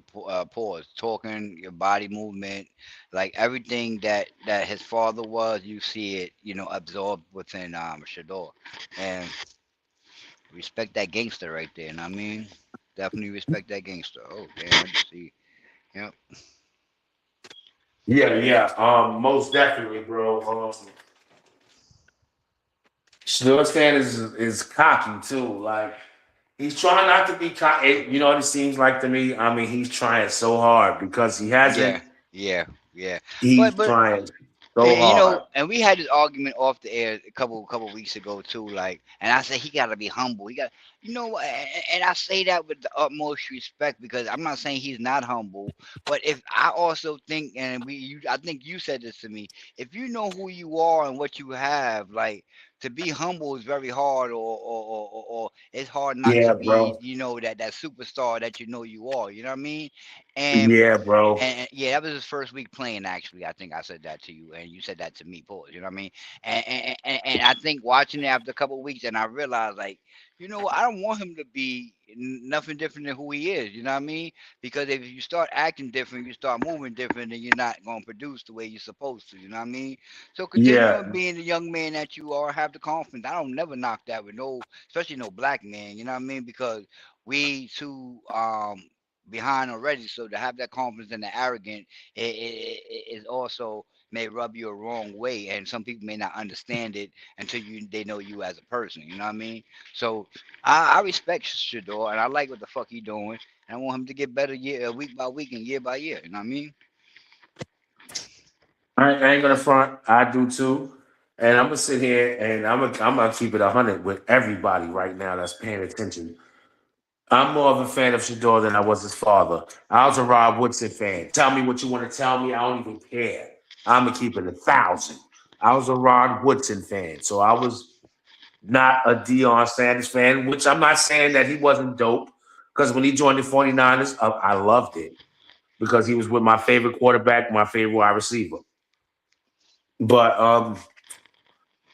pause, talking, your body movement, like everything that his father was, you see it, absorbed within Shador, and respect that gangster right there. And I mean, definitely respect that gangster. Oh damn, I just see. Yep. Yeah, yeah. Most definitely, bro. Shador Sanders is cocky too. Like he's trying not to be cocky. You know what it seems like to me? I mean, he's trying so hard because he Yeah. hasn't. Yeah. Yeah. He's But trying so and, hard. and we had this argument off the air a couple weeks ago too. Like, and I said he got to be humble. He got, and I say that with the utmost respect because I'm not saying he's not humble, but if I also think, I think you said this to me. If you know who you are and what you have, like to be humble is very hard, or it's hard not to Yeah, be, bro. that superstar that you know you are. You know what I mean? And Yeah, bro. and yeah, that was his first week playing. Actually, I think I said that to you, and you said that to me, Paul. You know what I mean? And I think watching it after a couple of weeks, and I realized, like, I don't want him to be nothing different than who he is. You know what I mean? Because if you start acting different, you start moving different, then you're not going to produce the way you're supposed to. You know what I mean? So continue on Yeah, being the young man that you are. Have the confidence. I don't never knock that with no, especially no black man. You know what I mean? Because we too behind already. So to have that confidence and the arrogant is also may rub you a wrong way, and some people may not understand it until they know you as a person. You know what I mean? So I respect Shador, and I like what the fuck he doing. And I want him to get better week by week and year by year. You know what I mean? I ain't gonna front. I do too. And I'm gonna sit here and I'm gonna keep it 100 with everybody right now that's paying attention. I'm more of a fan of Shador than I was his father. I was a Rob Woodson fan. Tell me what you want to tell me. I don't even care. I'm gonna keep it 1,000. I was a Rod Woodson fan, so I was not a Deion Sanders fan, which I'm not saying that he wasn't dope. Because when he joined the 49ers, I loved it because he was with my favorite quarterback, my favorite wide receiver. But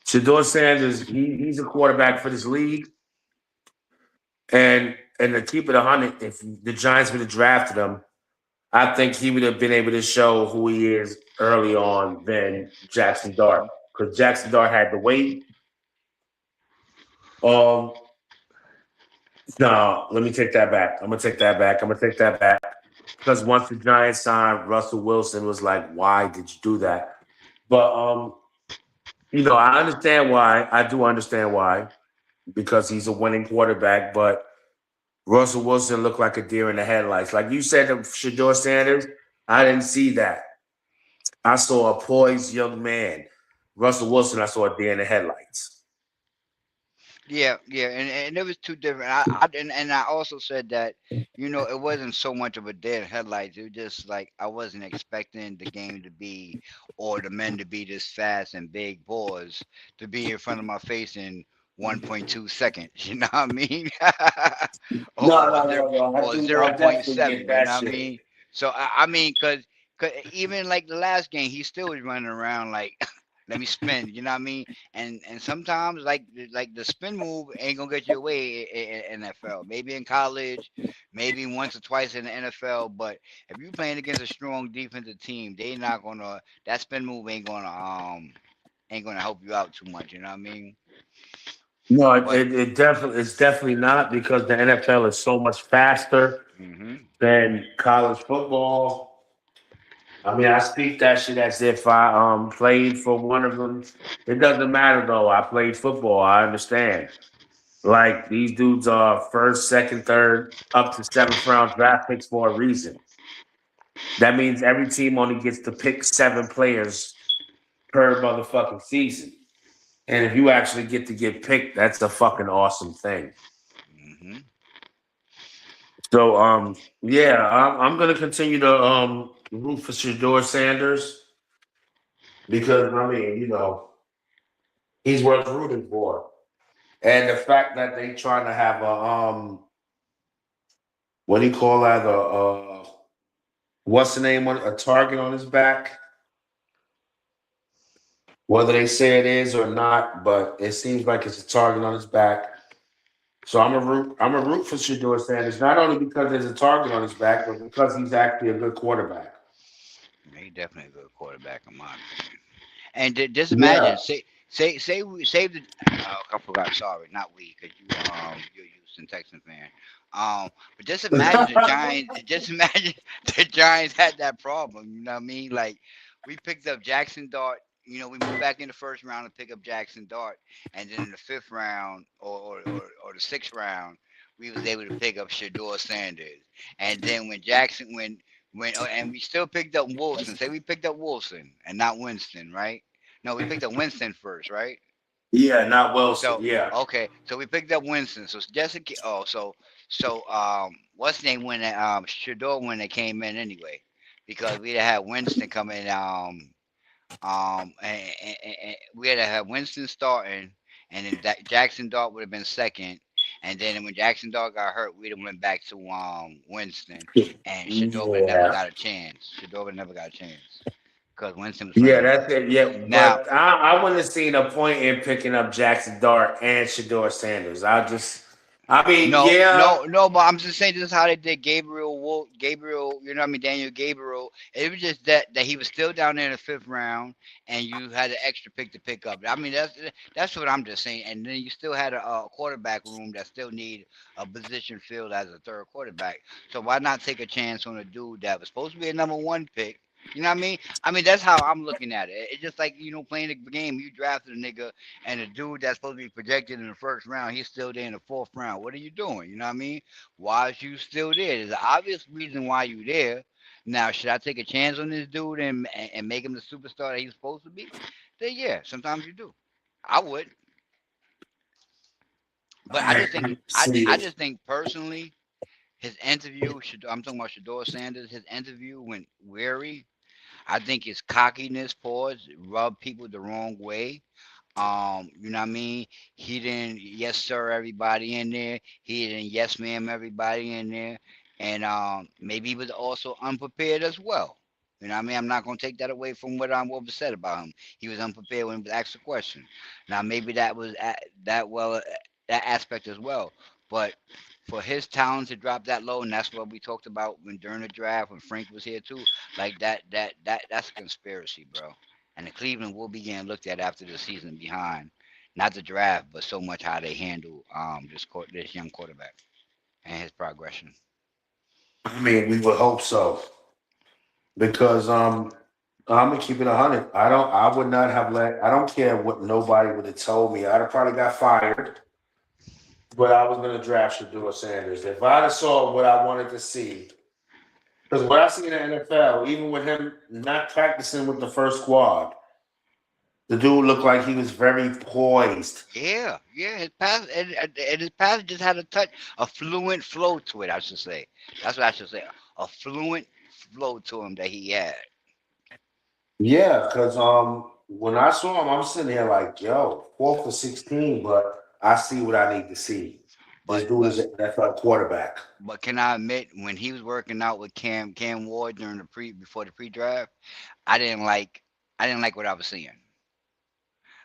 Shador Sanders, he's a quarterback for this league. And to keep it 100, if the Giants would have drafted him, I think he would have been able to show who he is early on than Jackson Dart. Because Jackson Dart had to wait. Um, no, let me take that back. I'm gonna take that back. I'm gonna take that back. Because once the Giants signed Russell Wilson, was like, why did you do that? But I understand why. I do understand why because he's a winning quarterback. But Russell Wilson looked like a deer in the headlights. Like you said of Shador Sanders, I didn't see that. I saw a poised young man. Russell Wilson, I saw a deer in the headlights. Yeah, yeah, and it was two different. And I also said that it wasn't so much of a dead headlights. It was just like I wasn't expecting the game to be, or the men to be this fast and big boys to be in front of my face in 1.2 seconds. You know what I mean? or No, or no, zero no, no. or I zero point definitely get seven. You that know what I shit. mean? So I mean, cause even like the last game, he still was running around like, let me spin. You know what I mean? And sometimes like the spin move ain't gonna get you away in NFL. Maybe in college, maybe once or twice in the NFL. But if you're playing against a strong defensive team, they not gonna that spin move ain't gonna help you out too much. You know what I mean? No, But it's definitely not because the NFL is so much faster hmm than college football. I mean, I speak that shit as if I played for one of them. It doesn't matter though. I played football. I understand. Like these dudes are first, second, third, up to seventh round draft picks for a reason. That means every team only gets to pick 7 players per motherfucking season. And if you actually get to get picked, that's a fucking awesome thing. Hmm. So yeah, I'm gonna continue to root for Shador Sanders because I mean, he's worth rooting for. And the fact that they trying to have a what do you call that? What's the name on a target on his back? Whether they say it is or not, but it seems like it's a target on his back. So I'm a root for Shador Sanders, not only because there's a target on his back, but because he's actually a good quarterback. He definitely a good quarterback in my opinion. And just Yeah. imagine, say we save the. I forgot. Sorry, not we, because you're a Houston Texan fan. But just imagine the Giants. Just imagine the Giants had that problem. You know what I mean? Like we picked up Jackson Dart. We moved back in the first round to pick up Jackson Dart, and then in the fifth round or the sixth round, we was able to pick up Shador Sanders. And then and we still picked up Wilson. Say we picked up Wilson and not Winston, right? No, we picked up Winston first, right? Yeah, not Wilson. So Yeah. okay, so we picked up Winston. So Jessica. Oh, what's the name when Shador when they came in anyway? Because we'd have had Winston coming. And we had to have Winston starting, and then Jackson Dart would have been second, and then when Jackson Dart got hurt, we'd have went back to Winston, and Shador would have never Yeah. got a chance. Shador would never got a chance because Winston was Yeah, playing that's good. it. Yeah, Now, but I wouldn't have seen a point in picking up Jackson Dart and Shador Sanders. I mean, no, yeah, no, no, but I'm just saying this is how they did Gabriel, you know what I mean, Daniel Gabriel. It was just that he was still down there in the fifth round, and you had an extra pick to pick up. I mean, that's what I'm just saying. And then you still had a quarterback room that still need a position filled as a third quarterback. So why not take a chance on a dude that was supposed to be a number one pick? You know what I mean? I mean that's how I'm looking at it. It's just like playing the game. You drafted a nigga and the dude that's supposed to be projected in the first round, he's still there in the fourth round. What are you doing? You know what I mean? Why is you still there? There's an obvious reason why you there. Now, should I take a chance on this dude and make him the superstar that he's supposed to be? Then yeah, sometimes you do. I would, but I I just think see I it. just think personally, his interview should. I'm talking about Shador Sanders. His interview went weary. I think his cockiness, pause, rubbed people the wrong way. You know what I mean? He didn't yes sir everybody in there. He didn't yes ma'am everybody in there. And maybe he was also unprepared as well. You know what I mean? I'm not gonna take that away from what was said about him. He was unprepared when he was asked a question. Now maybe that was that aspect as well. But for his talent to drop that low, and that's what we talked about when during the draft when Frank was here too, like that's a conspiracy, bro. And the Cleveland will be getting looked at after the season behind, not the draft, but so much how they handle this young quarterback and his progression. I mean, we would hope so because I'm gonna keep it 100. I would not have let. I don't care what nobody would have told me. I'd have probably got fired, but I was gonna draft Shador Sanders if I'd have saw what I wanted to see. Because what I see in the NFL, even with him not practicing with the first squad, the dude looked like he was very poised. Yeah, yeah, his pass and his pass just had a fluent flow to it. I should say. That's what I should say. A fluent flow to him that he had. Yeah, because when I saw him, I'm sitting here like, yo, 4 for 16, but I see what I need to see. This But dude but is an NFL quarterback. but can I admit when he was working out with Cam Ward during the before the pre-draft, I didn't like I didn't like what I was seeing.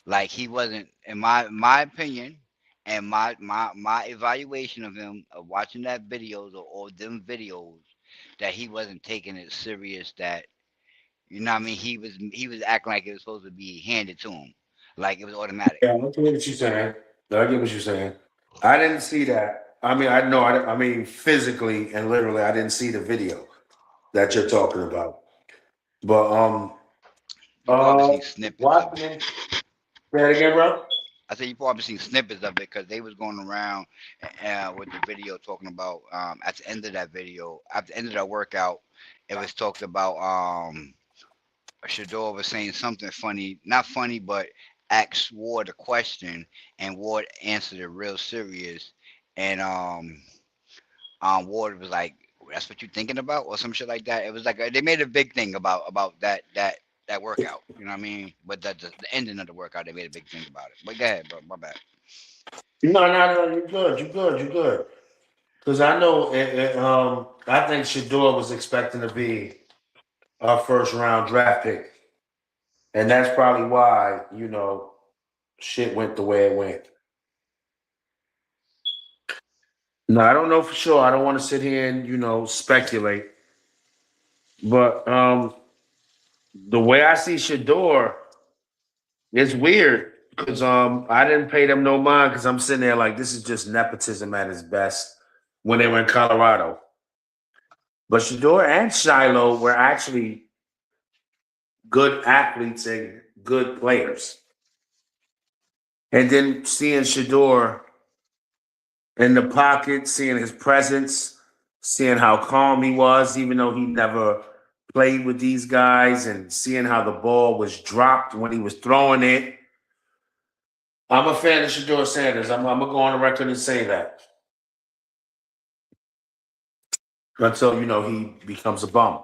Like he wasn't, in my opinion, and my evaluation of him of watching that videos or them videos, that he wasn't taking it serious. That what I mean. He was acting like it was supposed to be handed to him, like it was automatic. Yeah, I get what you're saying. I get what you're saying. I didn't see that. I mean, I know. I mean, physically and literally, I didn't see the video that you're talking about. But You probably seen snippets of watching it. him. Say that again, bro. I said you probably seen snippets of it because they was going around with the video talking about at the end of that video, at the end of that workout, it was talked about Shador was saying something funny, not funny, but asked Ward a question, and Ward answered it real serious, and Ward was like, "That's what you thinking about," or some shit like that. It was like they made a big thing about that workout. You know what I mean? But the ending of the workout, they made a big thing about it. But go ahead, bro. My bad. No, you're good. You're good. You're good. Because I know, I think Shador was expecting to be our first round draft pick, and that's probably why shit went the way it went. No, I don't know for sure. I don't want to sit here and speculate, but the way I see Shador, it's weird because I didn't pay them no mind because I'm sitting there like this is just nepotism at its best when they were in Colorado. But Shador and Shiloh were actually good athletes and good players. And then seeing Shador in the pocket, seeing his presence, seeing how calm he was, even though he never played with these guys, and seeing how the ball was dropped when he was throwing it. I'm a fan of Shador Sanders. I'm gonna go on the record and say that until he becomes a bum.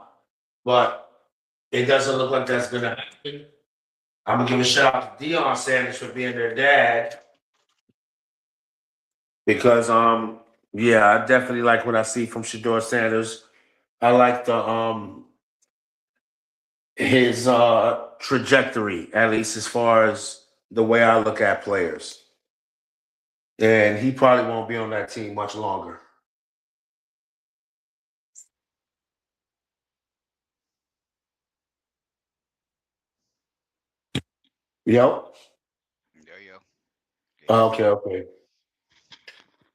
But it doesn't look like that's gonna happen. I'm gonna give a shout out to Deion Sanders for being their dad because yeah, I definitely like what I see from Shador Sanders. I like the his trajectory, at least as far as the way I look at players. And he probably won't be on that team much longer. Yep. There you go. There you Okay, go. okay.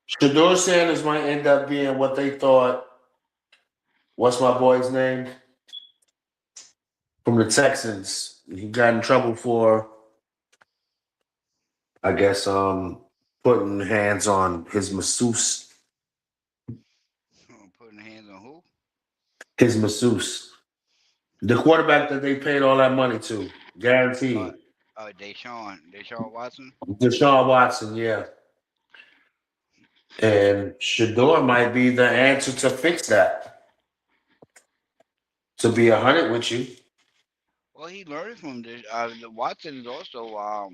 Shador Sanders might end up being what they thought. What's my boy's name? From the Texans. He got in trouble for, I guess, putting hands on his masseuse. Putting hands on who? His masseuse. The quarterback that they paid all that money to, Uh, guaranteed. Deshaun Watson. Deshaun Watson, yeah. And Shador might be the answer to fix that. To be 100 with you. Well, he learned from this. The Watson is also,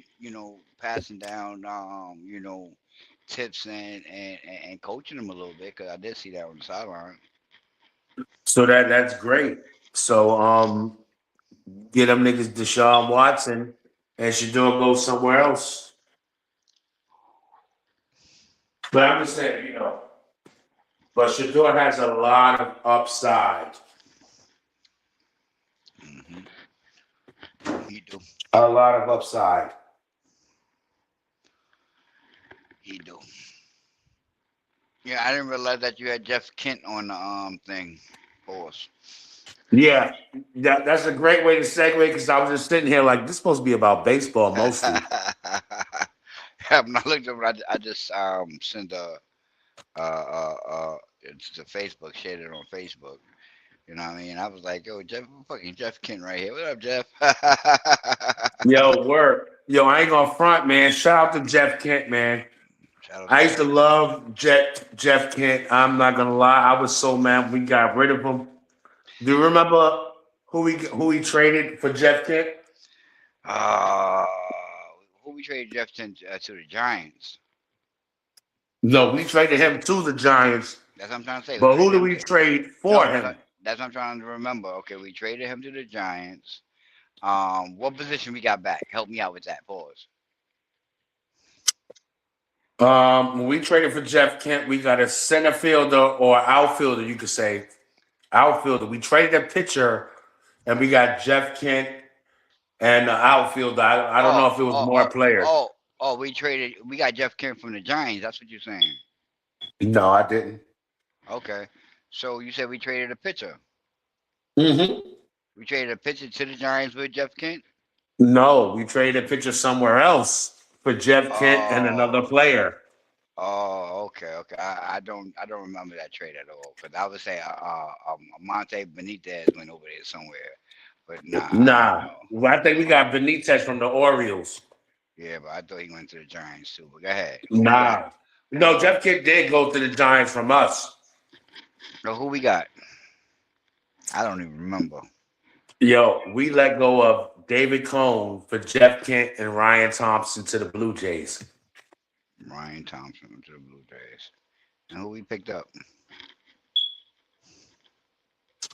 passing down, tips and coaching him a little bit because I did see that on the sideline. So that's great. So get them niggas Deshaun Watson and Shador goes somewhere else. But I'm just saying, but Shador has a lot of upside. He do. A lot of upside. He do. Yeah, I didn't realize that you had Jeff Kent on the thing. Pause. Yeah, that's a great way to segue because I was just sitting here like this is supposed to be about baseball mostly. I'm not looking up. I just sent it's to Facebook, shared it on Facebook. You know what I mean? I was like, yo, fucking Jeff Kent right here. What up, Jeff? Yo, work. Yo, I ain't gonna front, man. Shout out to Jeff Kent, man. Shout out to I used to Jeff. love Jeff Kent. I'm not gonna lie. I was so mad we got rid of him. Do you remember who he traded for Jeff Kent? Uh, who we traded Jeff to the Giants? No, we traded him to the Giants. That's what I'm trying to say. We But who traded do him we to. trade for No, him? that's what I'm trying to remember. Okay, we traded him to the Giants. What position we got back? Help me out with that. Pause. When we traded for Jeff Kent, we got a center fielder or outfielder, you could say. Outfielder. We traded a pitcher and we got Jeff Kent and the outfielder. I don't know Oh, if it was oh, more oh, players. oh. We traded. We got Jeff Kent from the Giants. That's what you're saying. No, I didn't. Okay. So you said we traded a pitcher. Hmm. We traded a pitcher to the Giants with Jeff Kent. No, we traded a pitcher somewhere else for Jeff Kent and another Oh, player. okay. I don't remember that trade at all. But I would say Monte Benitez went over there somewhere. But nah, I don't Nah, know. well, I think we got Benitez from the Orioles. Yeah, but I thought he went to the Giants too. But go ahead. Who we got? Nah. No, Jeff Kent did go to the Giants from us. No, who we got? I don't even remember. Yo, we let go of David Cone for Jeff Kent and Ryan Thompson to the Blue Jays. Ryan Thompson to the Blue Jays. And who we picked up?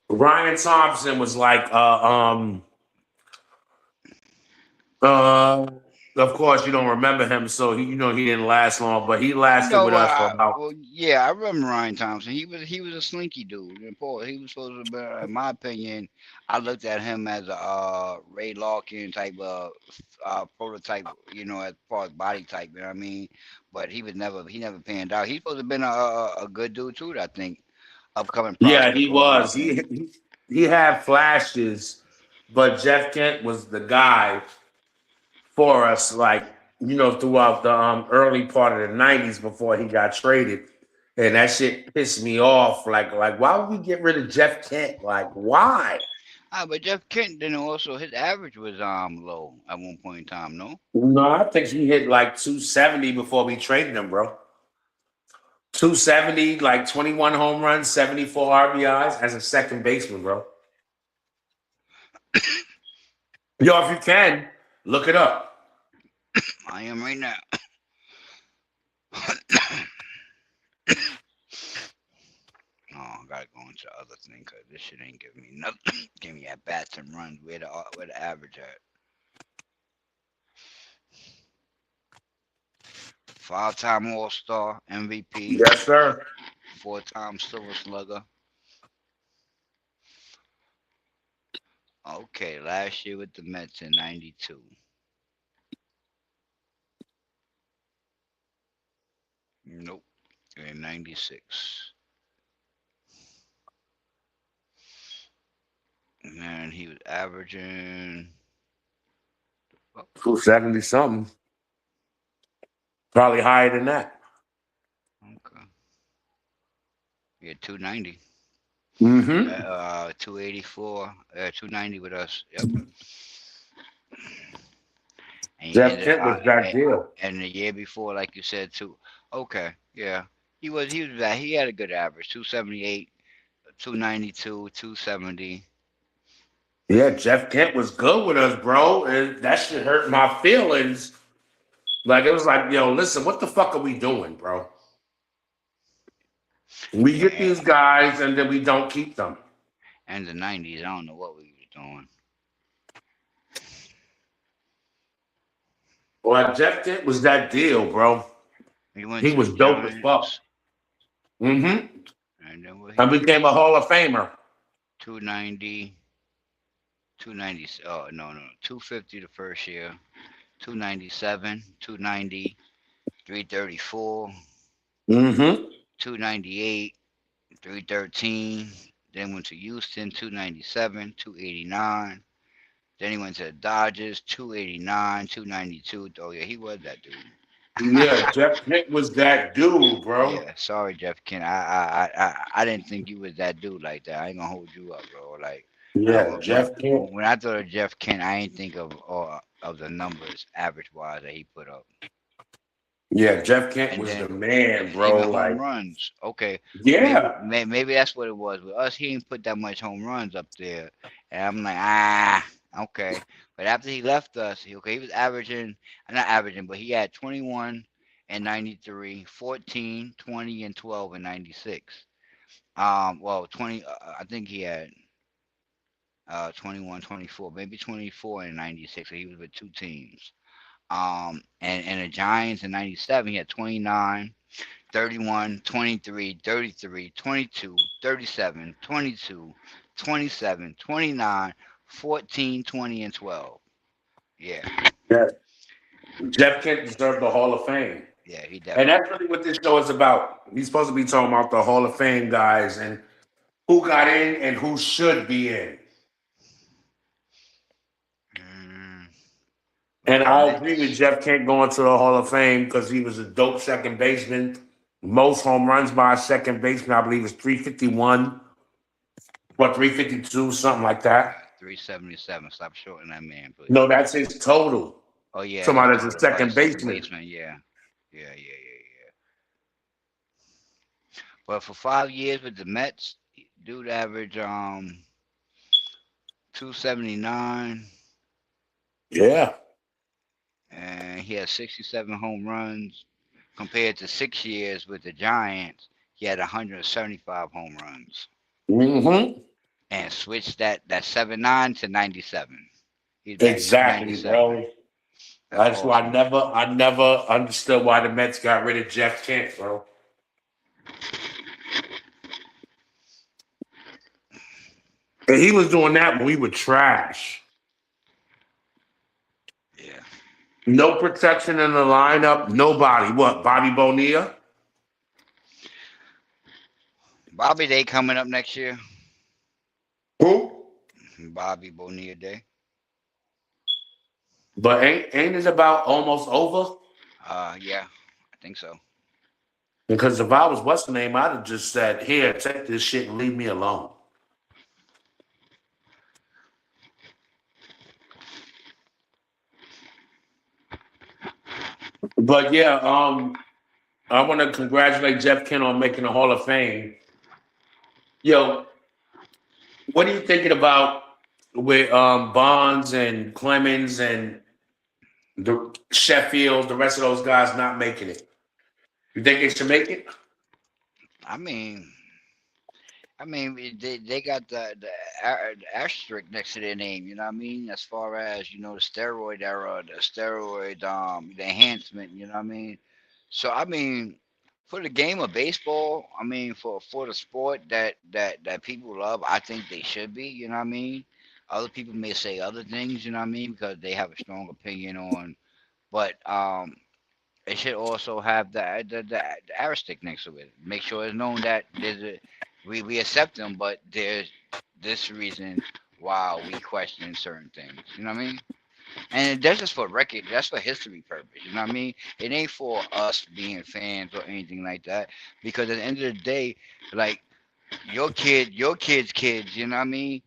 Ryan Thompson was like uh of course you don't remember him, so he didn't last long, but he lasted No, with us for about. well, yeah, I remember Ryan Thompson. He was a slinky dude. And Paul, he was supposed to be, in my opinion, I looked at him as a Ray Larkin type of prototype. As far as body type. You know what I mean? But he never panned out. He's supposed to have been a good dude too. I think upcoming Yeah, prospect he for my was. He opinion. he, he had flashes, but Jeff Kent was the guy for us, like, throughout the early part of the '90s before he got traded. And that shit pissed me off. Like, why would we get rid of Jeff Kent? Like, why? But Jeff Kent then also his average was low at one point in time. No. No, I think he hit like 270 before we traded him, bro. 270, like 21 home runs, 74 RBIs as a second baseman, bro. Yo, if you can, look it up. I am right now. Oh, I gotta go into other thing because this shit ain't giving me nothing. Give me at bats and runs. Where the average at? 5-time All Star MVP, Yes, sir. 4-time Silver Slugger. Okay, last year with the Mets in '92. Nope, in '96. And he was averaging. Oh, 270 something. Probably higher than that. okay. Yeah, 290. Mm-hmm. 284, 290 with us. Yep. And he Jeff ended Kent was that deal. and the year before, like you said, too. Okay, yeah, he was that he had a good average, 278, 292, 270. Yeah, Jeff Kent was good with us, bro. And that shit hurt my feelings. Like, it was like, yo, listen, what the fuck are we doing, bro? We get Yeah, these guys and then we don't keep them. and the '90s, I don't know what we were doing. Well, Jeff Kent was that deal, bro. He went He to the was dope as fuck. Giants, Mm-hmm. and then what he And went became a Hall of Famer. 290, 290. Oh no, no, 250 the first year, 297, 290, 334, Mm-hmm. 298. 313. Then went to Houston, 297, 289. Then he went to the Dodgers, 289, 292. Oh, yeah, he was that dude. Yeah, Jeff Kent was that dude, bro. Yeah, sorry, Jeff Kent. I didn't think you was that dude like that. I ain't gonna hold you up, bro. Like, Yeah, when Jeff Kent. when I thought of Jeff Kent, I ain't think of the numbers average wise that he put up. Yeah, Jeff Kent And was then the man, even bro. home Like, runs. Okay, maybe yeah. maybe that's what it was with us. He didn't put that much home runs up there, and I'm like, okay. But after he left us, he was averaging, not averaging, but he had 21 and 93, 14, 20 and 12 and 96. Well, 20. I think he had 21, 24, maybe 24 and 96. So he was with two teams. And the Giants in '97, he had 29. 31, 23, 33, 22, 37, 22, 27, 29, 14, 20, and 12. Yeah, Yeah. Jeff Kent deserved the Hall of Fame. yeah, he And definitely. that's really what this show is about. He's supposed to be talking about the Hall of Fame guys and who got in and who should be in. Mm, And okay, I agree with next. Jeff Kent going to the Hall of Fame because he was a dope second baseman. Most home runs by a second baseman, I believe, is 351 or 352, something like that. 377. Stop shorting that man, please. No, that's his total. Oh yeah, Somebody he that's was a probably second second baseman. baseman. Yeah, yeah, yeah, yeah, yeah. But for 5 years with the Mets, dude averaged 279, Yeah. and he had 67 home runs. Compared to 6 years with the Giants, he had 175 home runs, Mm-hmm. and switched that 79 to 97. He's batting Exactly, 297. bro. That's That's why awesome. I never understood why the Mets got rid of Jeff Kent, bro. And he was doing that when we were trash. Yeah. No protection in the lineup. Nobody. What? Bobby Bonilla? Bobby Day coming up next year. Who? Bobby Bonilla Day. But ain't it about almost over? Yeah, I think so. Because if I was what's the name, I'd have just said, "Here, take this shit and leave me alone." But yeah, I want to congratulate Jeff Kent on making the Hall of Fame. Yo, what are you thinking about with Bonds and Clemens and the Sheffield, the rest of those guys not making it? You think they should make it? I mean, they got the asterisk next to their name. You know what I mean? As far as the steroid era, the steroid the enhancement. You know what I mean? So I mean, for the game of baseball, I mean, for the sport that people love, I think they should be. You know what I mean? Other people may say other things. You know what I mean? Because they have a strong opinion on. But it should also have the arrow stick next to it. Make sure it's known that we accept them, but there's this reason why we question certain things. You know what I mean? And that's just for record. That's for history purpose. You know what I mean? It ain't for us being fans or anything like that. Because at the end of the day, like your kids' kids, you know what I mean,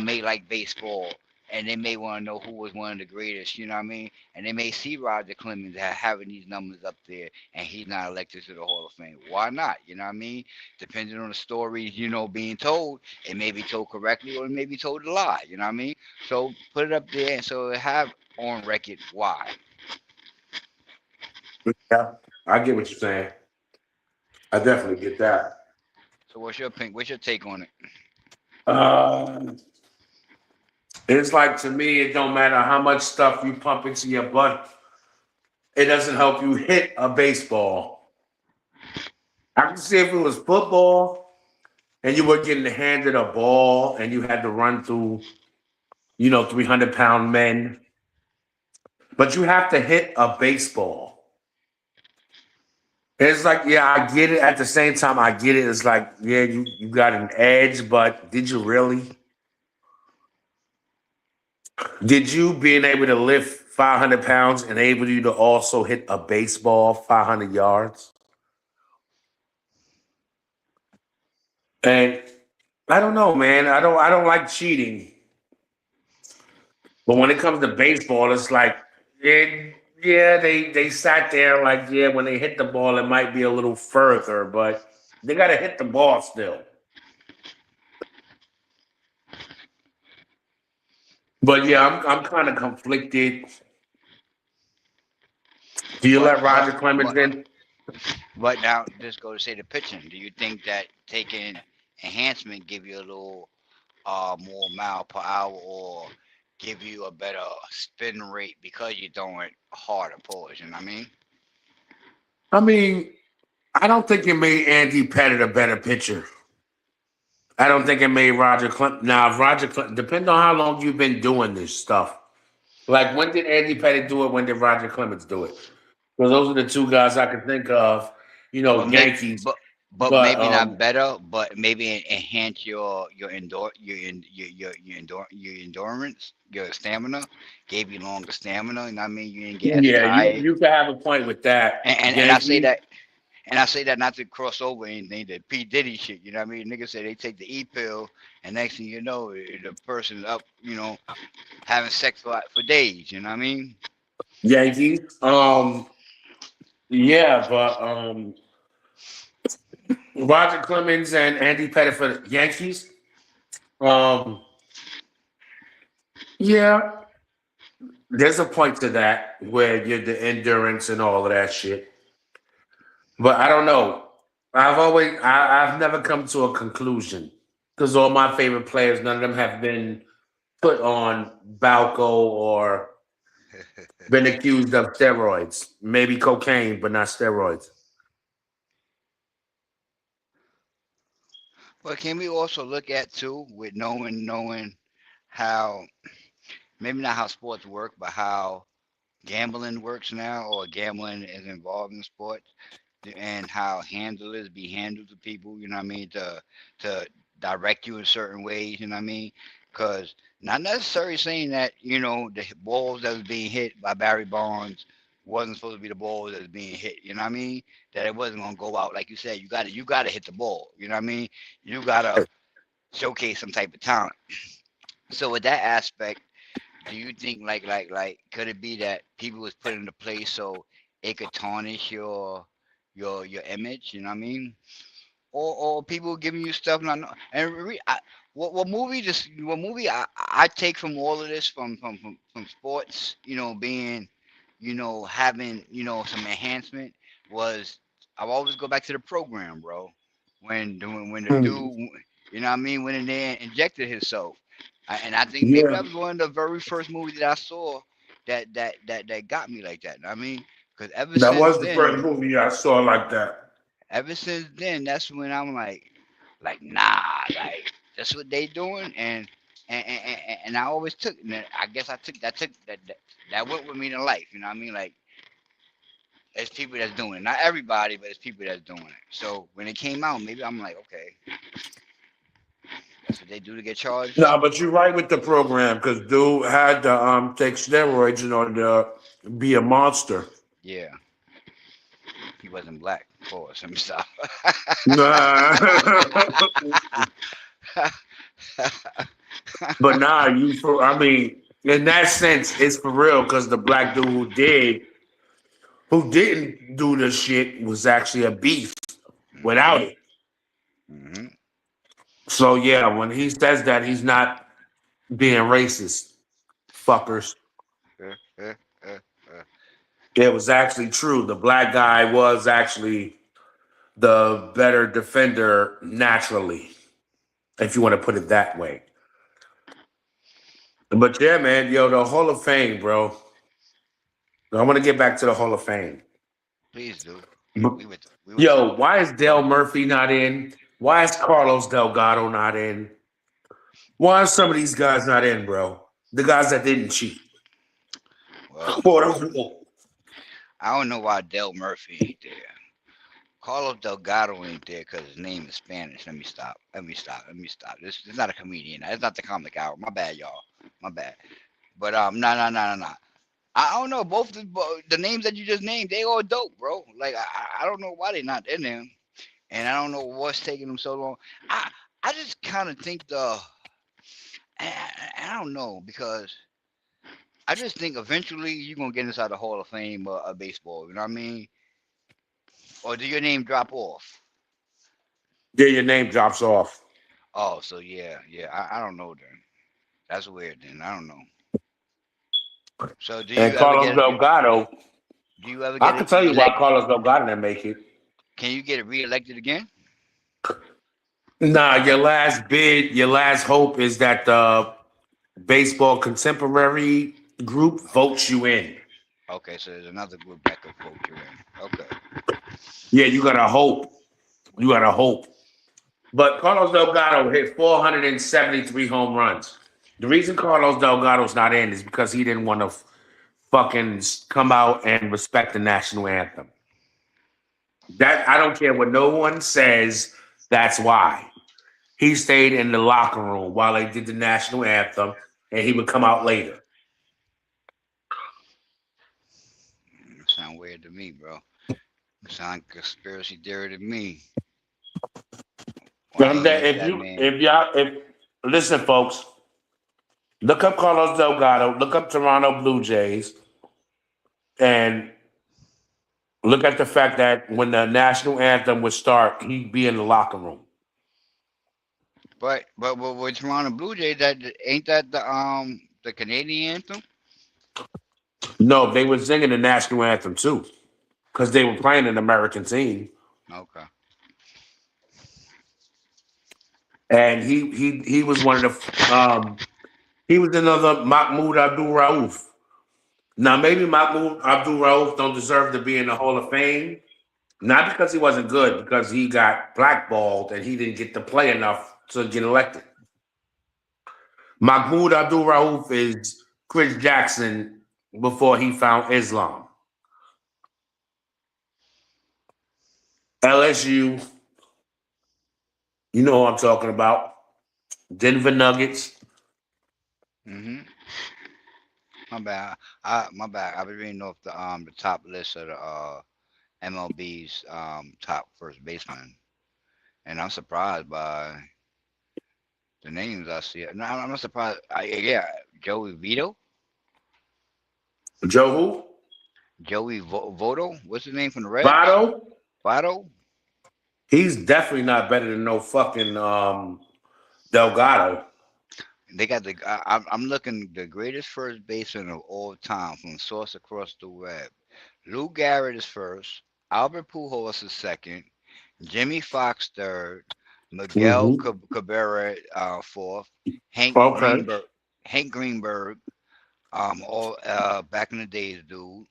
may like baseball, and they may want to know who was one of the greatest, you know what I mean, and they may see Roger Clemens having these numbers up there, and he's not elected to the Hall of Fame. Why not? You know what I mean? Depending on the stories, being told, it may be told correctly or it may be told a lie. You know what I mean? So put it up there, and so have on record why. Yeah, I get what you're saying. I definitely get that. So what's your opinion? What's your take on it? Uh, it's like to me, it don't matter how much stuff you pump into your butt. It doesn't help you hit a baseball. I can see if it was football and you were getting handed a ball and you had to run through, 300-pound men, but you have to hit a baseball. It's like, yeah, I get it. At the same time, I get it. It's like, yeah, you got an edge, but did you really? Did you being able to lift 500 pounds enable you to also hit a baseball 500 yards? And I don't know, man. I don't like cheating. But when it comes to baseball, it's like, yeah, they sat there like, yeah, when they hit the ball, it might be a little further, but they got to hit the ball still. But yeah, I'm kind of conflicted. Do you But let but Roger Clemens but in? but now just go to say the pitching. Do you think that taking enhancement give you a little more mile per hour or give you a better spin rate because you're throwing harder pulls? You know what I mean? I mean, I don't think it made Andy Pettit a better pitcher. I don't think it made Roger Clemens. Now, if Roger Clemens, depends on how long you've been doing this stuff. Like, when did Andy Pettit do it? When did Roger Clemens do it? Because those are the two guys I can think of, But maybe Yankees. but But maybe not better, but maybe enhance your endurance, your stamina, gave you longer stamina, and I mean you didn't get as yeah, you tired. you can have a point with that. And I say Yankees. that and I say that not to cross over anything that P Diddy shit. You know what I mean? Niggas say they take the E pill, and next thing you know, the person's up, having sex for days. You know what I mean? Yankees. Yeah, but Roger Clemens and Andy Pettit for the Yankees. Um, yeah, there's a point to that where you're the endurance and all of that shit. But I don't know. I've never come to a conclusion because all my favorite players, none of them have been put on Balco or been accused of steroids. Maybe cocaine, but not steroids. But can we also look at too with knowing how maybe not how sports work, but how gambling works now, or gambling is involved in sports, and how handlers be handled to people, you know what I mean, to direct you in certain ways, you know what I mean? Because not necessarily saying that, the balls that was being hit by Barry Bonds wasn't supposed to be the balls that was being hit, you know what I mean? That it wasn't gonna go out. Like you said, you gotta hit the ball, you know what I mean? You gotta showcase some type of talent. So with that aspect, do you think like could it be that people was put into place so it could tarnish your image? You know what I mean? Or people giving you stuff not know. And what movie I take from all of this from sports, being, having, some enhancement was, I always go back to the program, bro. When the dude, you know what I mean, went in there and injected himself. And I think maybe Yeah, that was one of the very first movies that I saw that got me like that. I mean, because that was the first movie I saw like that. ever since then, that's when I'm like nah, like that's what they doing, and I always took. And I guess I took that went with me to life. You know what I mean? Like, there's people that's doing it. Not everybody, but there's people that's doing it. So when it came out, maybe I'm like, okay, that's what they do to get charged. No, but you're right with the program because dude had to take steroids in order to be a monster. Yeah, he wasn't black, of course. Let me stop. Nah. But nah, you for I mean, in that sense, it's for real because the black dude who didn't do the shit was actually a beast without Hmm. it. Hmm. So yeah, when he says that, he's not being racist, fuckers. Uh, uh, uh, uh. It was actually true. The black guy was actually the better defender naturally, if you want to put it that way. But yeah, man, yo, the Hall of Fame, bro. I want to get back to the Hall of Fame. Please do. But, We were yo, talking. why is Dale Murphy not in? Why is Carlos Delgado not in? Why are some of these guys not in, bro? The guys that didn't cheat. Well, Quote unquote. I don't know why Del Murphy ain't there. Carlos Delgado ain't there because his name is Spanish. Let me stop. Let me stop. Let me stop. This is not a comedian. It's not the comic hour. My bad, y'all. My bad. But no, no, no, no, no. I don't know. Both the names that you just named, they all dope, bro. Like I don't know why they not in there, and I don't know what's taking them so long. I I just kind of think I don't know, because I just think eventually you're gonna get inside the Hall of Fame of baseball. You know what I mean? Or do your name drop off? Yeah, your name drops off. Oh, so yeah, yeah. I don't know then. That's weird then. I don't know. So And Carlos Delgado, do you ever I get can it tell you why elect? Carlos Delgado didn't make it. Can you get it reelected again? Nah, your last bid, your last hope is that the baseball contemporary group Okay. votes you in. Okay, so there's another group that could vote you in. Okay. Yeah, you gotta hope. You gotta hope. But Carlos Delgado hit 473 home runs. The reason Carlos Delgado's not in is because he didn't want to fucking come out and respect the national anthem. That I don't care what no one says. That's why he stayed in the locker room while they did the national anthem, and he would come out later. Sound weird to me, bro. Sound conspiracy theory to me. Why ain't If that you man? if y'all if listen, folks, look up Carlos Delgado, look up Toronto Blue Jays, And look at the fact that when the national anthem would start, he'd be in the locker room. But with Toronto Blue Jays, that ain't that the Canadian anthem? No, they were singing the national anthem too, because they were playing an American team. Okay. And he was one of the he was another Mahmoud Abdul Rauf. Now maybe Mahmoud Abdul Rauf don't deserve to be in the Hall of Fame, not because he wasn't good, because he got blackballed and he didn't get to play enough to get elected. Mahmoud Abdul Rauf is Chris Jackson before he found Islam. LSU, you know what I'm talking about. Denver Nuggets. Mm-hmm. My bad. My bad. I've been reading off the top list of the MLB's top first baseman, and I'm surprised by the names I see. No, I'm not surprised. Yeah, Joey Vito, Joe who? Joey Votto. What's his name from the Reds? Votto? Votto. He's definitely not better than no fucking Delgado. They got the. I'm looking the greatest first baseman of all time from source across the web. Lou Garrett is first. Albert Pujols is second. Jimmy Fox third. Miguel Mm-hmm. Cabrera fourth. Hank Okay. Greenberg. Hank Greenberg. All back in the days, dude.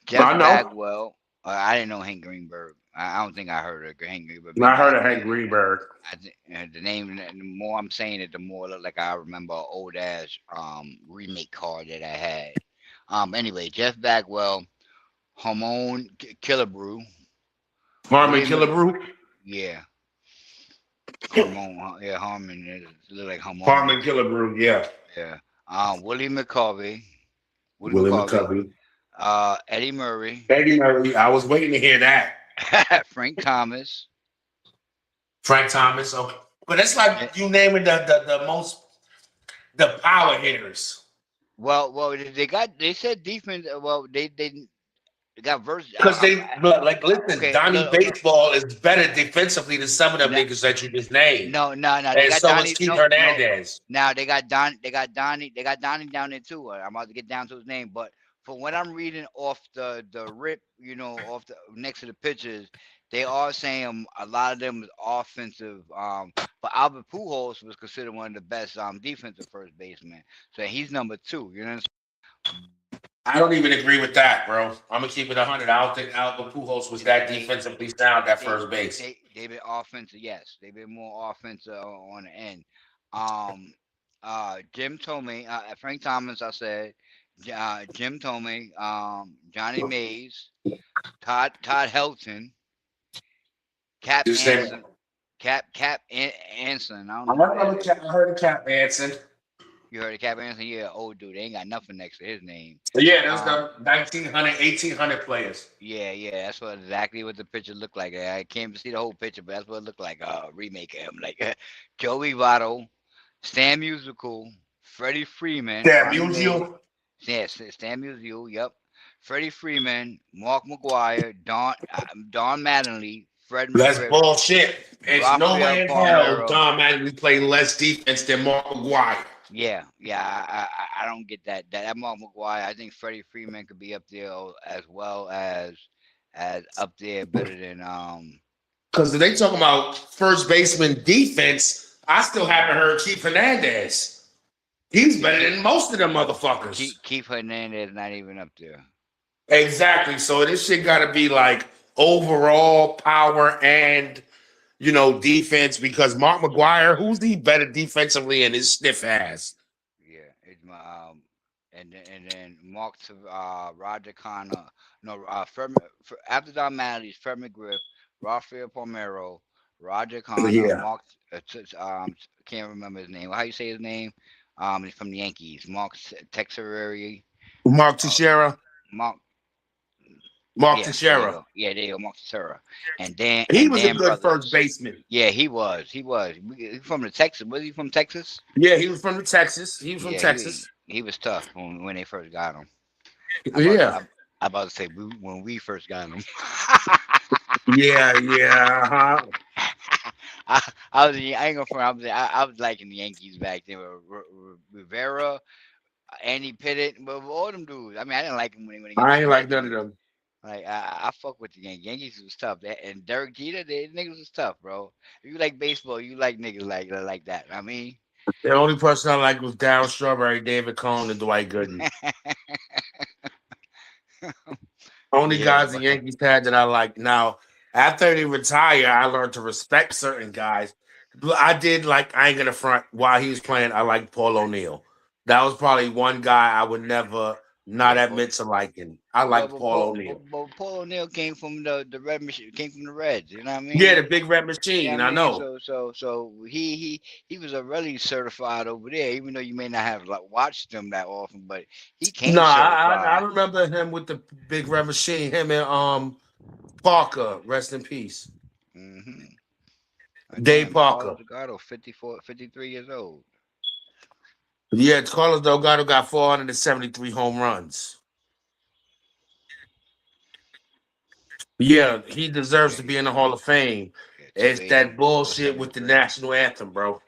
Jeff I know. Bagwell. I didn't know Hank Greenberg. I don't think I heard of Hank Greenberg. I Maybe heard I of Hank did. Greenberg. The name. The more I'm saying it, the more look like I remember an old ass remake card that I had. Anyway, Jeff Bagwell, Hamon Killebrew, Harmon Willie Mc, Killebrew. yeah, Harmon, yeah, Harmon. It look like Hamon. Harmon Killebrew, yeah. Yeah. Willie McCovey, Willie Willie McCovey, McCovey. Eddie Murray, Eddie Murray. I was waiting to hear that. Frank Thomas. Frank Thomas. Okay. But it's eh, like you naming the most the power hitters. well, they said defense. Well, they got verse. Because they like listen, Okay, Donnie look, Baseball is better defensively than some of them no, niggas that you just named. no. They And got so is Donnie. Keith No. Hernandez. Now they got Don. They got Donnie. They got Donnie down there too. I'm about to get down to his name, but from what I'm reading off the rip, off the next to the pictures, they are saying a lot of them is offensive. But Albert Pujols was considered one of the best defensive first basemen, so he's number two. You know. I don't even agree with that, bro. I'm gonna keep it 100. I don't think Albert Pujols was that defensively sound at They first base. they've been offensive. Yes, they've been more offensive on the end. Um, Jim Tomey, Frank Thomas. I said, Jim Tomey, Johnny Mays, Todd Helton, Cap Just say, Anson, Anson. I don't I know who that heard is. I heard of Cap Anson. You heard of Cap Anson? Yeah, old dude. They ain't got nothing next to his name. Yeah, there's Um, the 1900, 1800 players. yeah, that's what exactly what the picture looked like. I can't see the whole picture, but that's what it looked like. Remake of him, like Joey Votto, Stan Musical, Freddie Freeman, Yeah, Ronnie Mays. Musial. Yes, Stan Musial. Yep. Freddie Freeman, Mark McGuire, Don Mattingly, Fred That's McGriff, bullshit. It's no Rafael way in hell Palmeiro. Don Mattingly played less defense than Mark McGuire. Yeah. I don't get that Mark McGuire. I think Freddie Freeman could be up there as well as up there better than Because if they talking about first baseman defense, I still haven't heard Keith Hernandez. He's better than most of them motherfuckers. Keith Hernandez. Not even up there. Exactly. So this shit got to be like overall power and defense. Because Mark McGuire, who's he better defensively in his stiff ass? Yeah, it's my and then Mark Roger Connor. No, after Don Mattingly's Fred McGriff, Rafael Palmeiro, Roger Connor, Yeah, Mark. Can't remember his name. How you say his name? He's from the Yankees. Mark Texeira. Mark Uh, Teixeira. Mark. Mark Yeah, there you Teixeira. go. Yeah, there you go. Mark Texeira. He And was a Dan good first Brothers. baseman. Yeah, he was. He from the Texas. Was he from Texas? Yeah, he was from Texas. He was from Yeah, Texas. he was tough when they first got him. I Yeah. I about to say when we first got him. Yeah, yeah, uh-huh. I, I was I ain't gonna front. I was liking the Yankees back then with Rivera, Andy Pettit, but all them dudes. I mean, I didn't like them when they get I ain't like none of scratchy. them. Like I fuck with the Yankees. Yankees was tough. And Derek Jeter, they niggas was tough, bro. If you like baseball, you like niggas like that. I mean, The only person I liked was Darryl Strawberry, David Cohn, and Dwight Gooden. Only yeah, guys the Yankees had that I like. Now, after they retire, I learned to respect certain guys. But I did like, I ain't gonna front while he was playing. I liked Paul O'Neill. That was probably one guy I would never not yeah, but admit to liking. I liked Paul O'Neill. But Paul O'Neill came from the red machine, came from the Reds. You know what I Yeah, mean? the big red Yeah, I machine. I mean, know. so he was already certified over there, even though you may not have like watched him that often, but he No, came I certified. remember him with the big red machine. Him and Parker, rest in peace. Hmm. Dave Damn, Parker. Carlos Delgado, 54, 53 years old. Yeah, Carlos Delgado got 473 home runs. Yeah, he deserves Yeah, to be in the Hall of Fame. yeah, It's that 280, bullshit with the 473. national anthem, bro.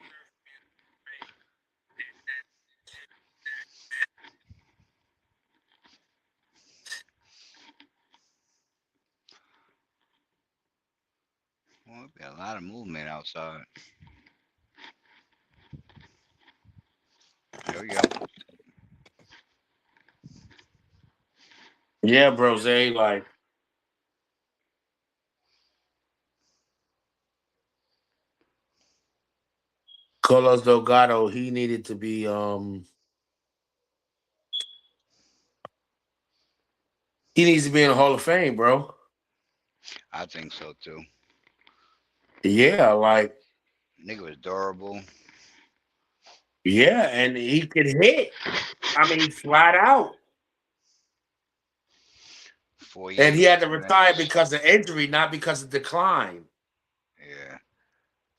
Well, be a lot of movement outside. There we go. Yeah, bro. Zay, like Carlos Delgado, he needed to be he needs to be in the Hall of Fame, bro. I think so too. Yeah, like Nigga was durable. yeah, and he could hit. I mean, flat out. 4 years And he with had the to retire Mets. because of injury, not because of decline. Yeah,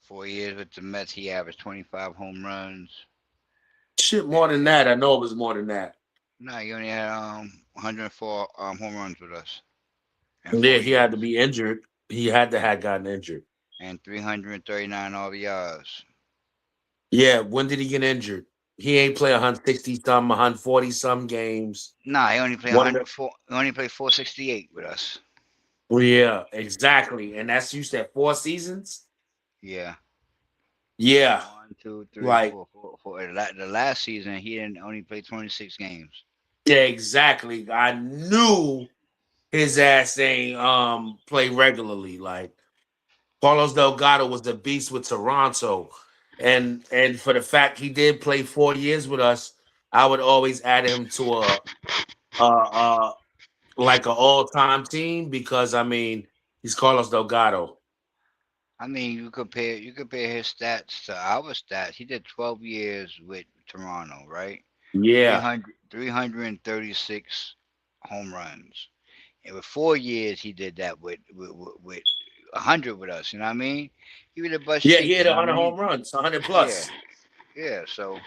4 years with the Mets. He averaged 25 home runs. Shit, And, more than that. I know it was more than that. no, he only had 104 home runs with us in Yeah, four he had to years, be injured. He had to and have gotten injured. 339 RBIs. Yeah, when did he get injured? He ain't play 160 some, 140 some games. Nah, he only played One of the 104. He only played 468 with us. well, yeah, exactly. And that's you said 4 seasons? Yeah, Yeah. one, two, three, Like, four, four, four. The last season, he didn't only play 26 games. yeah, exactly. I knew his ass ain't play regularly. Like Carlos Delgado was the beast with Toronto. And for the fact he did play 4 years with us, I would always add him to a like an all-time team because I mean he's Carlos Delgado. I mean, you compare his stats to our stats. He did 12 years with Toronto, right? Yeah. 336 home runs. And with 4 years, he did that with 100 with us. You know what I mean? He was a bus Yeah, he cheek. hit You know what I 100 mean? home runs, 100 Yeah, plus. yeah. So,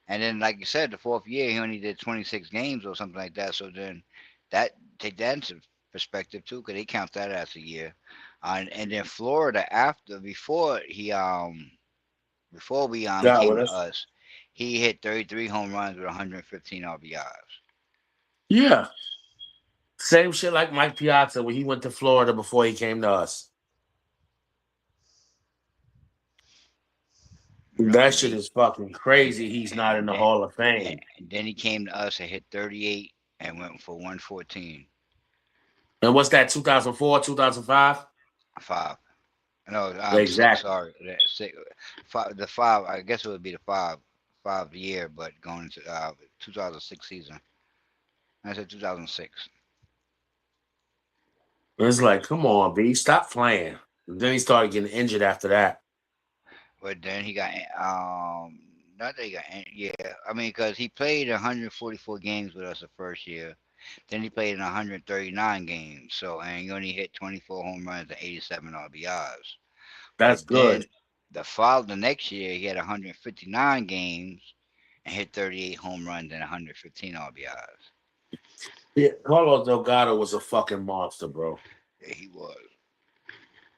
and then like you said, the fourth year he only did 26 games or something like that. So then that take that into perspective too, because they count that as a year. And then Florida after before he God came with to us. us, he hit 33 home runs with 115 RBIs. Yeah. Same shit like Mike Piazza when he went to Florida before he came to us. Yep. That shit is fucking And crazy. He's not in and the then Hall of and, Fame. and then he came to us and hit 38 and went for 114. And what's that, 2004, 2005? Five. No, I'm six. Exactly. Sorry, six. Five. The five. I guess it would be the five year, but going into 2006 season. I said 2006. It's like, come on, B, stop playing. And then he started getting injured after that. But then he got not that he got yeah. I mean, because he played 144 games with us the first year. Then he played in 139 games. So and he only hit 24 home runs and 87 RBIs. That's But good. then the next year he had 159 games and hit 38 home runs and 115 RBIs. Yeah, Carlos Delgado was a fucking monster, bro. Yeah, he was.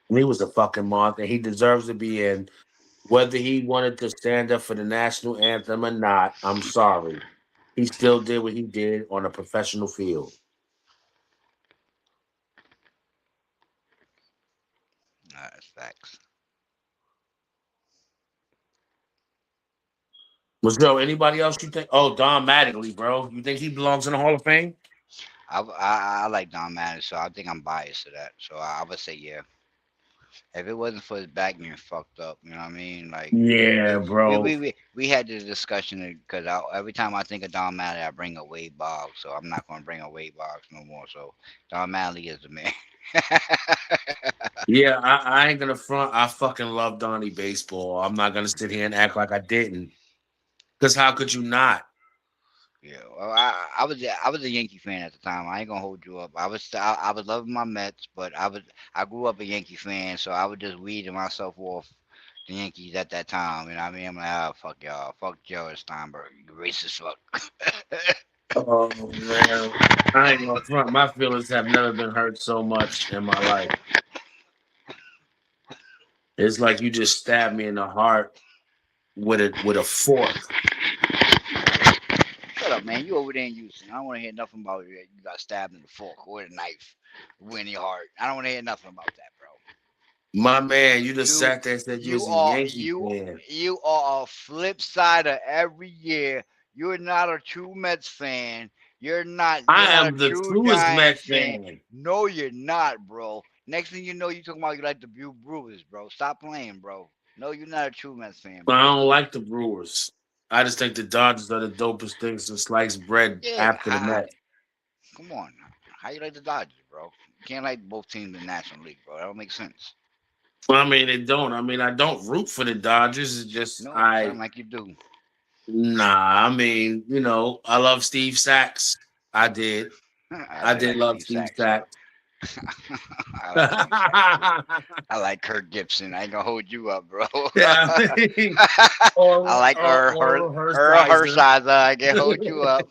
He was a fucking monster. He deserves to be in. Whether he wanted to stand up for the national anthem or not, I'm sorry. He still did what he did on a professional field. Nah, that's facts. Was there anybody else you think? Oh, Don Mattingly, bro. You think he belongs in the Hall of Fame? I like Don Madden, so I think I'm biased to that. So I would say yeah. If it wasn't for his back being fucked up, you know what I mean? Like Yeah, we bro. we had this discussion because every time I think of Don Madden, I bring up Wade Boggs. So I'm not gonna bring up Wade Boggs no more. So Don Madden is the man. Yeah, I ain't gonna front. I fucking love Donnie baseball. I'm not gonna sit here and act like I didn't. Because how could you not? Yeah, well, I was a Yankee fan at the time. I ain't gonna hold you up. I was loving my Mets, but I grew up a Yankee fan, so I was just weeding myself off the Yankees at that time. You know what I mean? I'm like, oh fuck y'all, fuck Joe Steinberg, you racist fuck. Oh man, I ain't gonna front. My feelings have never been hurt so much in my life. It's like you just stabbed me in the heart with a fork. Shut up, man. You over there in Houston. I don't want to hear nothing about you. You got stabbed in the fork or the knife, in your heart. I don't want to hear nothing about that, bro. My man, you just You sat there and said you you was a are Yankee you fan. you are a flip side of every year. You're not a true Mets fan. You're I not a am the true truest Giants Mets fan. fan. No, you're not, bro. Next thing you know, you talking about you like the Brewers, bro. Stop playing, bro. No, you're not a true Mets fan, I bro. don't like the Brewers. I just think the Dodgers are the dopest things since sliced bread Yeah, after the Mets. come on. How you like the Dodgers, bro? You can't like both teams in the National League, bro. That don't make sense. Well, I mean, it don't. I mean, I don't root for the Dodgers. It's just No, I something like you do. nah. I mean, I love Steve Sachs. I did. I I did did like love Steve Steve Sachs too. Sachs. I like Steve Sachs too. I like Kirk Gibson. I ain't gonna hold you up, bro. Yeah, I mean, I like Oral Earl Hershiser. Hershiser. I can hold you up.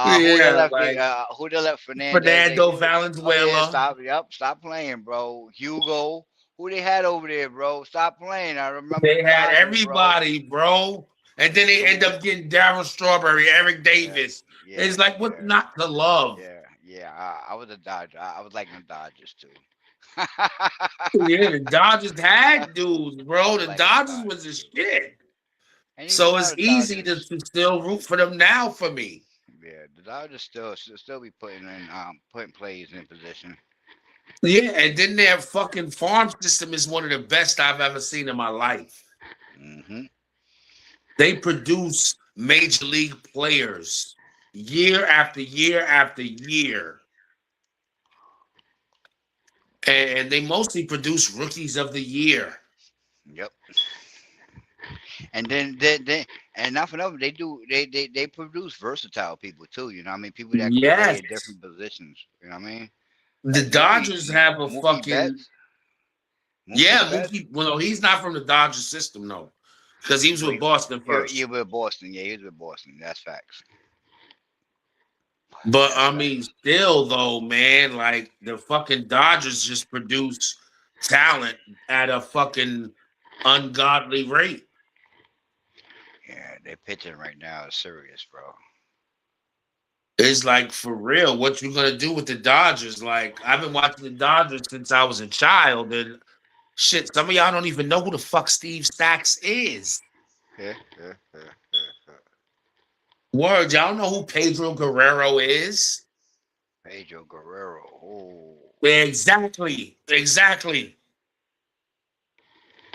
Yeah, like Who they left? Fernandez. Fernando Oh yeah, Valenzuela. stop. Yep, stop playing, bro. Hugo. Who they had over there, bro? Stop playing. I remember the They had Dodgers, bro. everybody, bro. And then they Come end on. up getting Darryl Strawberry, Eric Yeah, Davis. yeah, It's like, what yeah, not to love? yeah. I was a Dodger. I was liking the Dodgers too. Yeah, the Dodgers had dudes, I bro. was The liking the Dodgers Dodgers was the too. shit. And even So now it's the easy Dodgers, to still root for them now for me. yeah, the Dodgers still be putting plays in position. Yeah, and then their fucking farm system is one of the best I've ever seen in my life. Hmm. They produce major league players year after year after year. And they mostly produce rookies of the year. Yep. And then and not for nothing, they produce versatile people too. You know what I mean? People that can play Yes. in different positions. You know what I mean? The Like Dodgers have a Mookie fucking Betts. Mookie yeah, Betts. Mookie. Well, no, he's not from the Dodger system, no. Because he was with Wait, Boston you first. with Boston? Yeah, he's with Boston. That's facts. But That's I mean, facts. still though, man, like the fucking Dodgers just produce talent at a fucking ungodly rate. Yeah, their pitching right now is serious, bro. It's like for real, what you gonna do with the Dodgers? Like I've been watching the Dodgers since I was a child, and shit, some of y'all don't even know who the fuck Steve Sachs is. Yeah, yeah, yeah. Word, y'all know who Pedro Guerrero is? Pedro Guerrero. Oh, Exactly, exactly.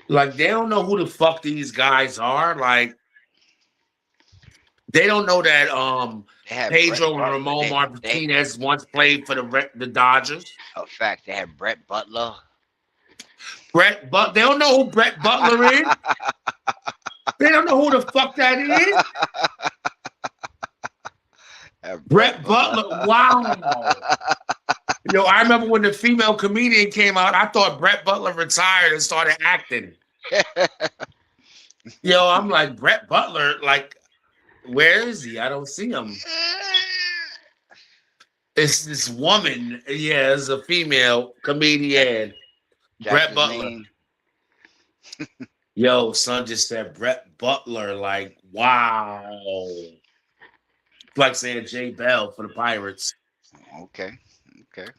Like they don't know who the fuck these guys are. Like they don't know that they had Brett Pedro and Butler. Ramon They Martinez once played for the Dodgers. a fact. They had Brett Butler. They don't know who Brett Butler is. They don't know who the fuck that is. Had Brett Brett Butler. Butler. Wow. Yo, I remember when the female comedian came out, I thought Brett Butler retired and started acting. Yo, I'm like, Brett Butler, like, where is he? I don't see him. It's this woman. Yeah, it's a female Jack, comedian, Jack's Brett his Butler. name. Yo, son just said Brett Butler. Like, wow. Like saying Jay Bell for the Pirates. Okay, okay.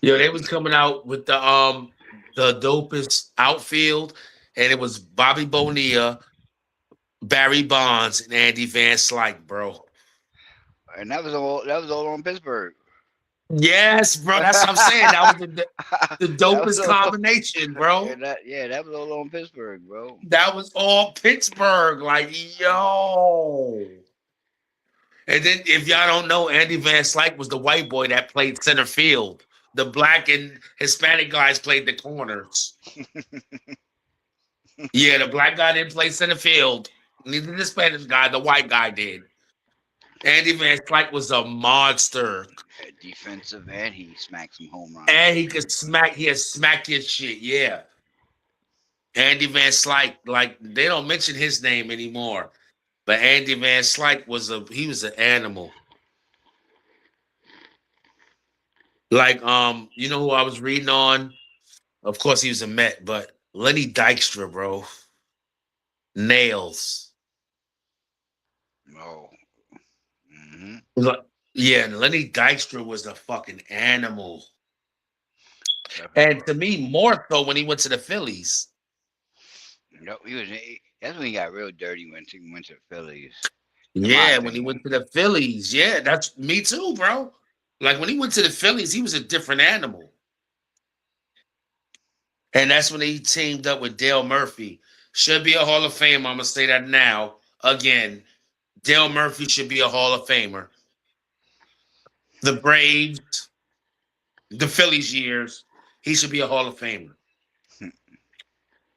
Yo, they was coming out with the dopest outfield, and it was Bobby Bonilla, Barry Bonds, and Andy Van Slyke, bro. And that was all. That was all on Pittsburgh. Yes, bro. That's what I'm saying. That was the That was dopest all. combination, bro. That was all on Pittsburgh, bro. That was all Pittsburgh. Like, yo. And then if y'all don't know, Andy Van Slyke was the white boy that played center field. The black and Hispanic guys played the corners. Yeah, the black guy didn't play center field. Neither did the Spanish guy, the white guy did. Andy Van Slyke was a monster. Defensive, and he smacked some home runs. And he had smack his shit, yeah. Andy Van Slyke, like they don't mention his name anymore. But Andy Van Slyke he was an animal. Like, you know who I was reading on? Of course he was a Met, but Lenny Dykstra, bro. Nails. Oh, hmm Like, yeah, and Lenny Dykstra was a fucking animal. definitely And was. to me, more so when he went to the Phillies. Yep, he was. That's when he got real dirty when he went to the Phillies, in my Yeah, when he opinion. went to the Phillies. Yeah, that's me too, bro. Like when he went to the Phillies, he was a different animal. And that's when he teamed up with Dale Murphy. Should be a Hall of Fame. I'm gonna say that now. Again, Dale Murphy should be a Hall of Famer. The Braves, the Phillies years, he should be a Hall of Famer.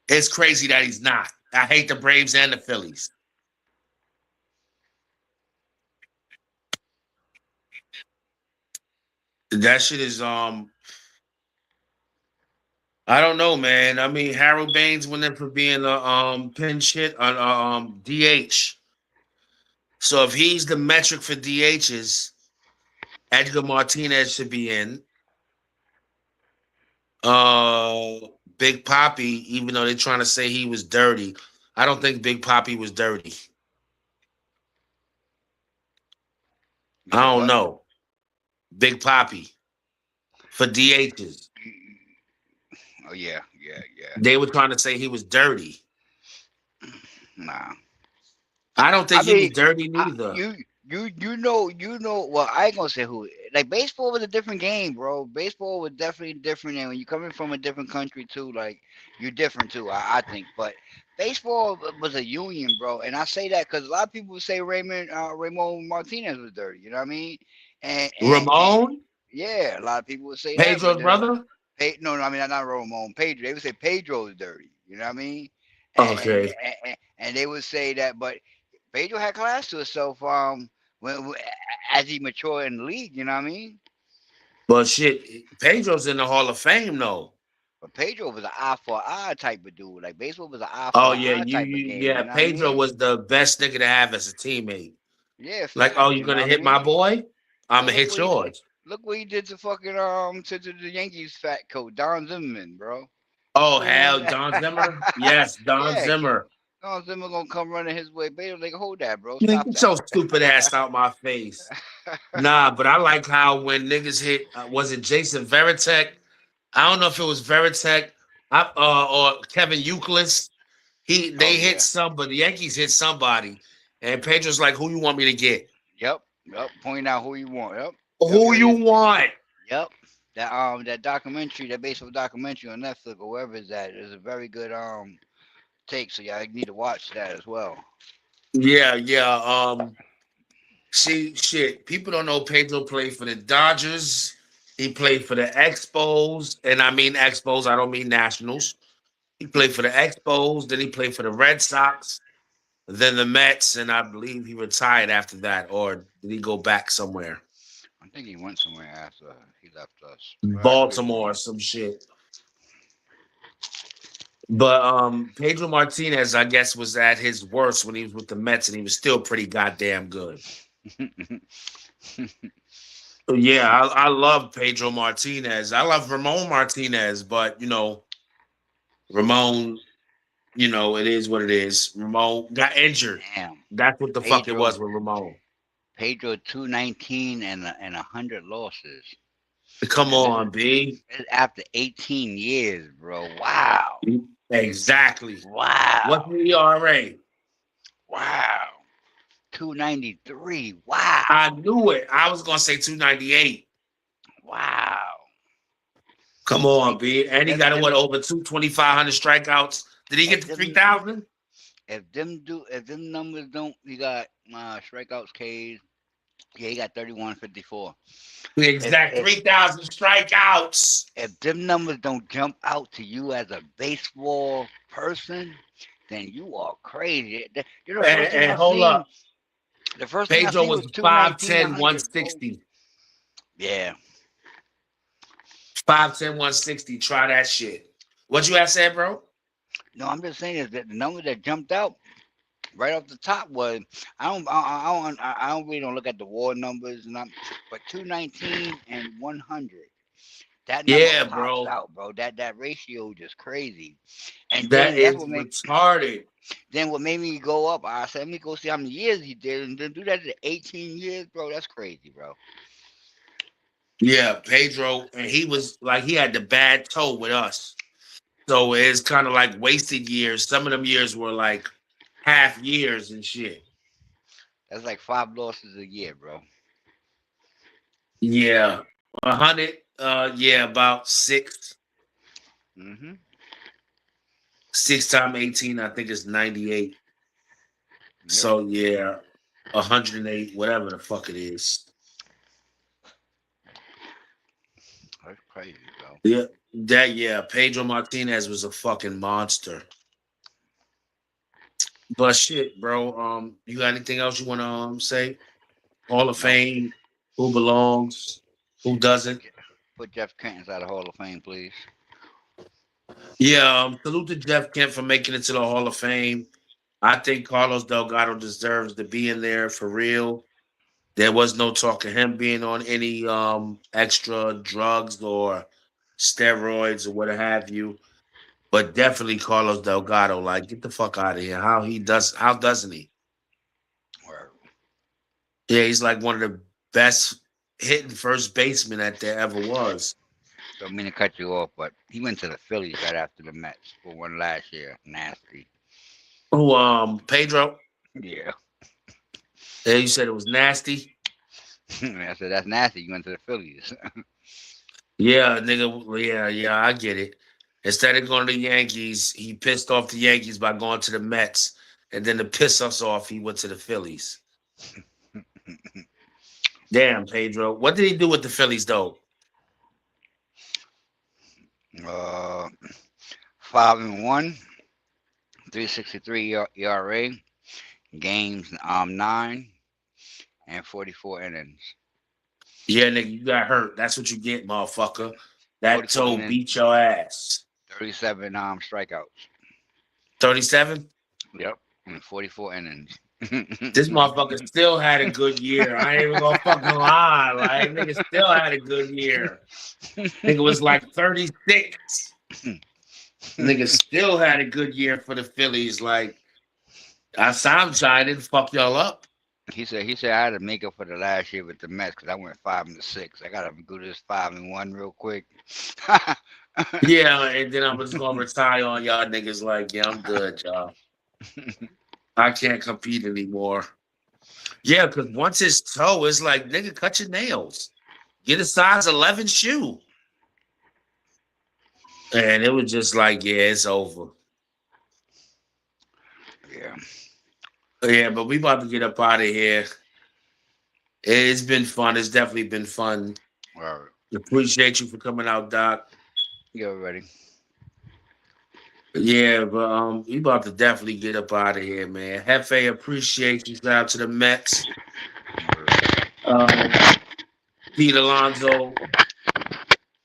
It's crazy that he's not. I hate the Braves and the Phillies. That shit is I don't know, man. I mean, Harold Baines went in for being a pinch hit on DH. So if he's the metric for DHs, Edgar Martinez should be in. Uh, Big Poppy, even though they're trying to say he was dirty, I don't think Big Poppy was dirty. You I said don't what? know. Big Poppy for DHs. Oh yeah, yeah, yeah. They were trying to say he was dirty. Nah. I don't I think he was mean, dirty I, neither. you know. Well, I ain't gonna say who. Like baseball was a different game, bro. Baseball was definitely different, and when you coming from a different country too, like you're different too. I think, but baseball was a union, bro. And I say that because a lot of people say Ramon Martinez was dirty. You know what I mean? And Ramon, yeah, a lot of people would say that, but Pedro's then brother. No, no, I mean not Ramon Pedro. They would say Pedro is dirty. You know what I mean? Okay. And they would say that, but Pedro had class to himself. As he matured in the league, you know what I mean. But shit, Pedro's in the Hall of Fame though. But Pedro was an eye for eye type of dude. Like baseball was an eye Oh for yeah, eye type of game. yeah, You know what I Pedro mean? was the best nigga to have as a teammate. Yeah, Like, oh, facts. you're You know gonna what I hit my mean? boy? I'm Yeah, gonna hit yours. look what he did to fucking to the Yankees fat coat Don Zimmerman, bro. Oh You remember hell, Don Zimmer? that? Yes, Don Yeah, Zimmer. Don Zimmer gonna come running his way. Pedro, like hold that, bro. Nigga, Stop get your stupid that. ass out my face. Nah, but I like how when niggas hit, was it Jason Veritek? I don't know if it was Veritek or Kevin Euclid. Oh They hit yeah. somebody. The Yankees hit somebody, and Pedro's like, "Who you want me to get? Yep. Yep. Point out who you want. Yep. Yep. Who you want?" Yep. That documentary, that baseball documentary on Netflix or wherever it's at, is a very good take. So y'all need to watch that as well. Yeah, yeah. See, shit. People don't know Pedro played for the Dodgers. He played for the Expos, and I mean Expos. I don't mean Nationals. He played for the Expos. Then he played for the Red Sox. Then the Mets, and I believe he retired after that, or did he go back somewhere? I think he went somewhere after he left us, but I could be Baltimore or wrong. some shit. But Pedro Martinez, I guess, was at his worst when he was with the Mets, and he was still pretty goddamn good. Yeah, I love Pedro Martinez. I love Ramon Martinez, but Ramon, it is what it is. Ramon got injured. Damn. That's what the fuck it was Pedro with Ramon. Pedro 219 and 100 losses. Come And this on, B. is after 18 years, bro. Wow. Exactly. What's Wow. the ERA? Wow. 293. Wow. I knew it. I was gonna say 298. Wow. Come on, Like B. And he them got them over 2,500 strikeouts. Did he get if to them 3,000? if them numbers don't, he got strikeouts, K's. Yeah, he got 3154. If Exact if 3,000 strikeouts. if them numbers don't jump out to you as a baseball person, then you are crazy. You know, the first thing And I hold seen, up. the first thing I Pedro seen was was 219, 5'10, 100, bro. 160. Yeah. 5'10, 160. Try that shit. What you have said, bro? No, I'm just saying is that the number that jumped out right off the top was I don't really don't look at the war numbers and but 219 and 100. That number Yeah, pops bro. out, bro. That ratio just crazy. And That then that's is what make retarded. then what made me go up. I said, let me go see how many years he did, and then do that to 18 years, bro. That's crazy, bro. Yeah, Pedro, and he was like he had the bad toe with us. So it's kind of like wasted years. Some of them years were like half years and shit. That's like 5 losses a year, bro. Yeah. 100, yeah, about six. Mm-hmm. 6 times 18, I think it's 98. Yep. So yeah, 108, whatever the fuck it is. That's crazy, bro. Yeah, yeah, Pedro Martinez was a fucking monster. But shit, bro. You got anything else you wanna say? Hall of No. Fame, who belongs, who Put doesn't? Je- put Jeff Kent inside the Hall of Fame, please. Yeah, salute to Jeff Kent for making it to the Hall of Fame. I think Carlos Delgado deserves to be in there for real. There was no talk of him being on any extra drugs or steroids or what have you. But definitely Carlos Delgado, like get the fuck out of here. How doesn't he? Or Yeah, he's like one of the best hitting first basemen that there ever was. don't mean to cut you off, but he went to the Phillies right after the Mets for one last year. Nasty. Oh, Pedro. Yeah. Yeah, you said it was nasty. I said that's nasty. You went to the Phillies. Yeah, nigga. Yeah, yeah, I get it. Instead of going to the Yankees, he pissed off the Yankees by going to the Mets. And then to piss us off, he went to the Phillies. Damn, Pedro. What did he do with the Phillies, though? uh, 5-1, 363 ERA, games 9 and 44 innings. Yeah, nigga, you got hurt. That's what you get, motherfucker. That 44 toe innings, beat your ass. 37 strikeouts. 37? Yep, in 44 innings. This motherfucker still had a good year. I ain't even gonna fucking lie. Like, nigga still had a good year. Nigga was like 36. Nigga still had a good year for the Phillies. Like, I sound I didn't fuck y'all up. he said I had to make up for the last year with the Mets because I went 5-6. I gotta do this 5-1 real quick. Yeah, and then I'm just gonna retire on y'all niggas like, yeah, I'm good, y'all. I can't compete anymore. Yeah, because once his toe is like, nigga, cut your nails. Get a size 11 shoe. And it was just like, yeah, it's over. Yeah. Yeah, but we about to get up out of here. It's been fun. It's definitely been fun. All right. Appreciate you for coming out, Doc. You ready? Yeah, but we about to definitely get up out of here, man. Hefe, appreciate you. Shout out to the Mets. Um, Pete Alonso,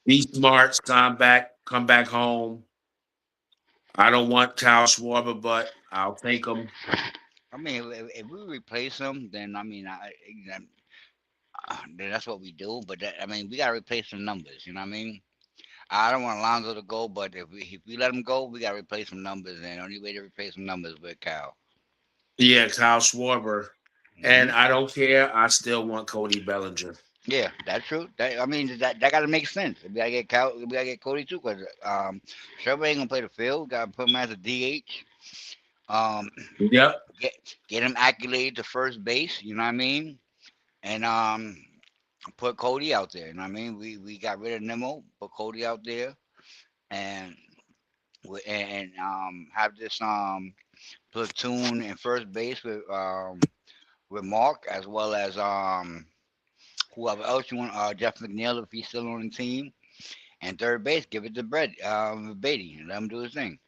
be smart, sign back, come back home. I don't want Kyle Schwarber, but I'll take him. I mean, if we replace him, then I mean, then that's what we do. But I mean, we gotta replace some numbers. You know what I mean? I don't want Alonzo to go, but if we let him go, we gotta replace some numbers. And the only way to replace some numbers with Cal. Yeah, Kyle Schwarber. And Hmm. I don't care. I still want Cody Bellinger. Yeah, that's true. That I mean, that gotta make sense. We gotta get Cal. We gotta get Cody too, because Trevor ain't gonna play the field. We gotta put him as a DH. Um, Yep. get get him acclimated to first base. You know what I mean? And put Cody out there. You know what I mean? We got rid of Nemo, put Cody out there, and have this platoon in first base with Mark, as well as whoever else you want, Jeff McNeil if he's still on the team, and third base give it to Beatty, and let him do his thing.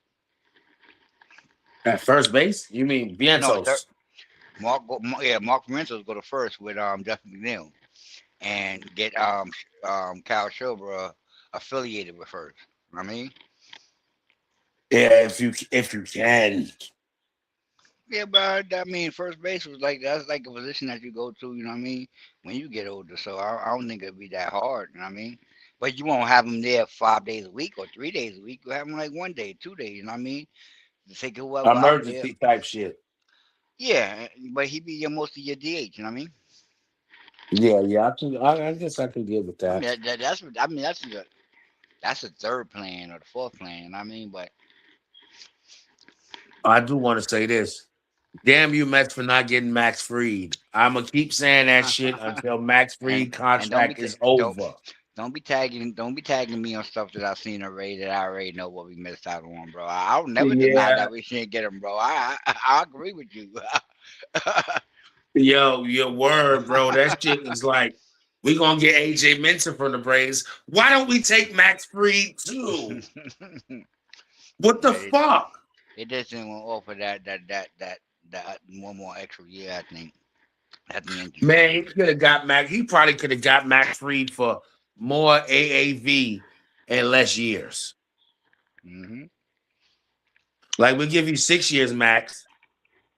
At first base? You mean No, third. Vientos? Mark Rentos go to first with Jeff McNeil, and get Kyle Schilber affiliated with first. You know what I mean? Yeah, if you can. Yeah, but I mean, first base was like that's like a position that you go to. You know what I mean? When you get older, so I don't think it'd be that hard. You know what I mean? But you won't have him there 5 days a week or 3 days a week. You have him like one day, 2 days. You know what I mean? To take whoever out there. Emergency type shit. Yeah, but he be your most of your DH. You know what I mean? Yeah, yeah. I guess I can deal with I mean that. that's what I mean that's the third plan or the fourth plan. You know what I mean? But I do want to say this. Damn you Mets for not getting Max Freed. I'ma keep saying that shit until Max and Freed and don't be contract ta- is over. don't be tagging me on stuff that I've seen already that I already know what we missed out on, bro. I'll never deny Yeah. that we shouldn't get him, bro. I agree with you. Yo, your word, bro. That shit is like we gonna get AJ Minter from the Braves. Why don't we take Max Freed too? What the But fuck? it just didn't want to offer that one more extra year. I think at the Yankees Man, he did. could have got Max. He probably could have got Max Freed for more AAV and less years. Hmm. Like we'll give you 6 years max,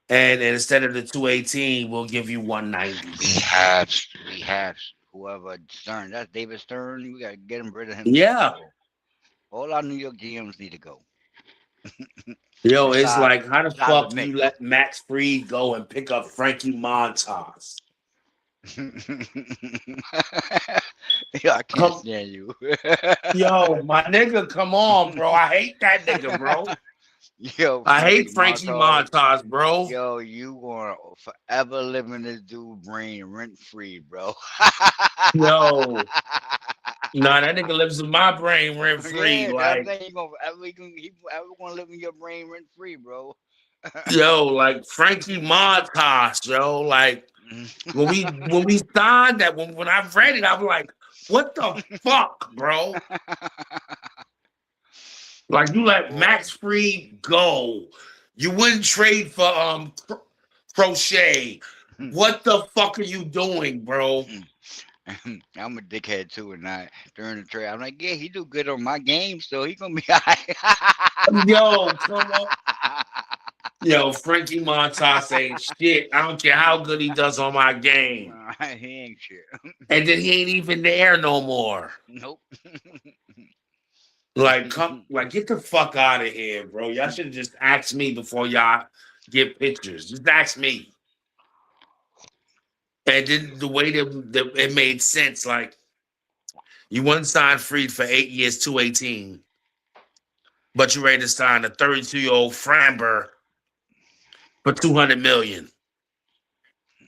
and instead of the 218, we'll give you 190. We have we have whoever Stern. That's David Stern. We gotta get him rid of him too. Yeah. So all our New York GMs need to go. Yo, it's Besides, like how the besides the fuck you Knicks. let Max Freed go and pick up Frankie Montas? Yeah, I can't Come, stand you. yo, my nigga, come on, bro. I hate that nigga, bro. Yo, I Frankie hate Frankie Montas. Montas, bro. Yo, you gonna forever live in this dude brain rent free, bro. Yo, nah, that nigga lives in my brain rent free. Yeah, I'm Like, saying he forever gonna live in your brain rent free, bro. yo, like Frankie Montas, yo. Like when we signed that, when I read it, I'm like, what the fuck, bro? Like you let Boy. Max Freed go. You wouldn't trade for Crochet. What the fuck are you doing, bro? I'm a dickhead too, and I during the trade, I'm like, yeah, he do good on my game, so he gonna be alright. Yo, come on. Yo, Frankie Montas ain't shit. I don't care how good he does on my game. He ain't shit. And then he ain't even there no more. Nope. Like, get the fuck out of here, bro. Y'all should have just asked me before y'all get pictures. Just ask me. And then the way that it made sense, like you wouldn't sign Freed for 8 years, 218, but you ready to sign a 32-year-old Framber for 200 million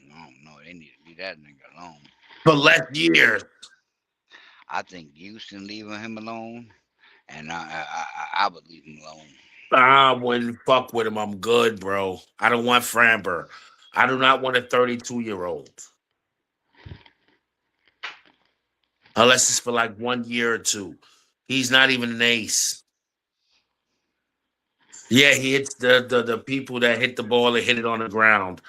No, no, they need to leave that nigga alone. for less years. I think Houston leaving him alone, and I would leave him alone. I wouldn't fuck with him. I'm good, bro. I don't want Framber. I do not want a 32-year-old. Unless it's for like 1 year or two. He's not even an ace. Yeah, he hits the people that hit the ball and hit it on the ground.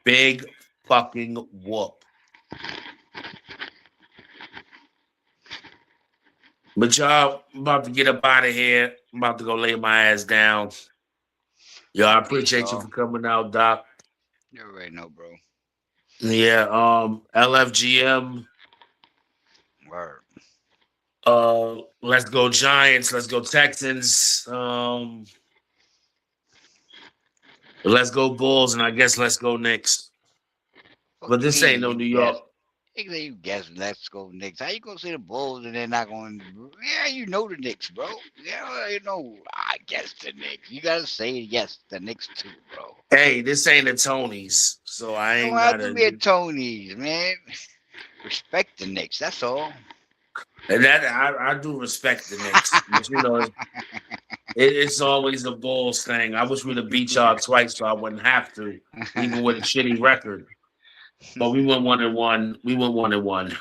Big fucking whoop. But y'all, I'm about to get up out of here. I'm about to go lay my ass down. Yo, I Peace, appreciate you y'all. for coming out, Doc. You already know, bro. Yeah, LFGM. Word. Let's go Giants. Let's go Texans. Let's go Bulls, and I guess let's go Knicks. What But you this ain't mean no you New guess? York. You guess. Let's go Knicks. How you gonna say the Bulls and they're not going? Yeah, you know the Knicks, bro. Yeah, you know. I guess the Knicks. You gotta say yes, the Knicks too, bro. Hey, this ain't the Tonys, so I Don't ain't have to gotta. be a Tony's, man. Respect the Knicks. That's all. And that I do respect the Knicks, but it's always the Bulls thing. I wish we'd have beat y'all twice, so I wouldn't have to, even with a shitty record. But we went 1-1. We went 1-1.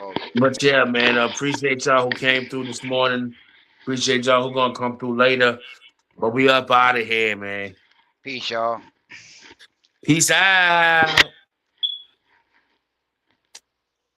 Oh, But yeah, man, appreciate y'all who came through this morning. Appreciate y'all who gonna come through later. But we up out of here, man. peace, y'all. Peace out.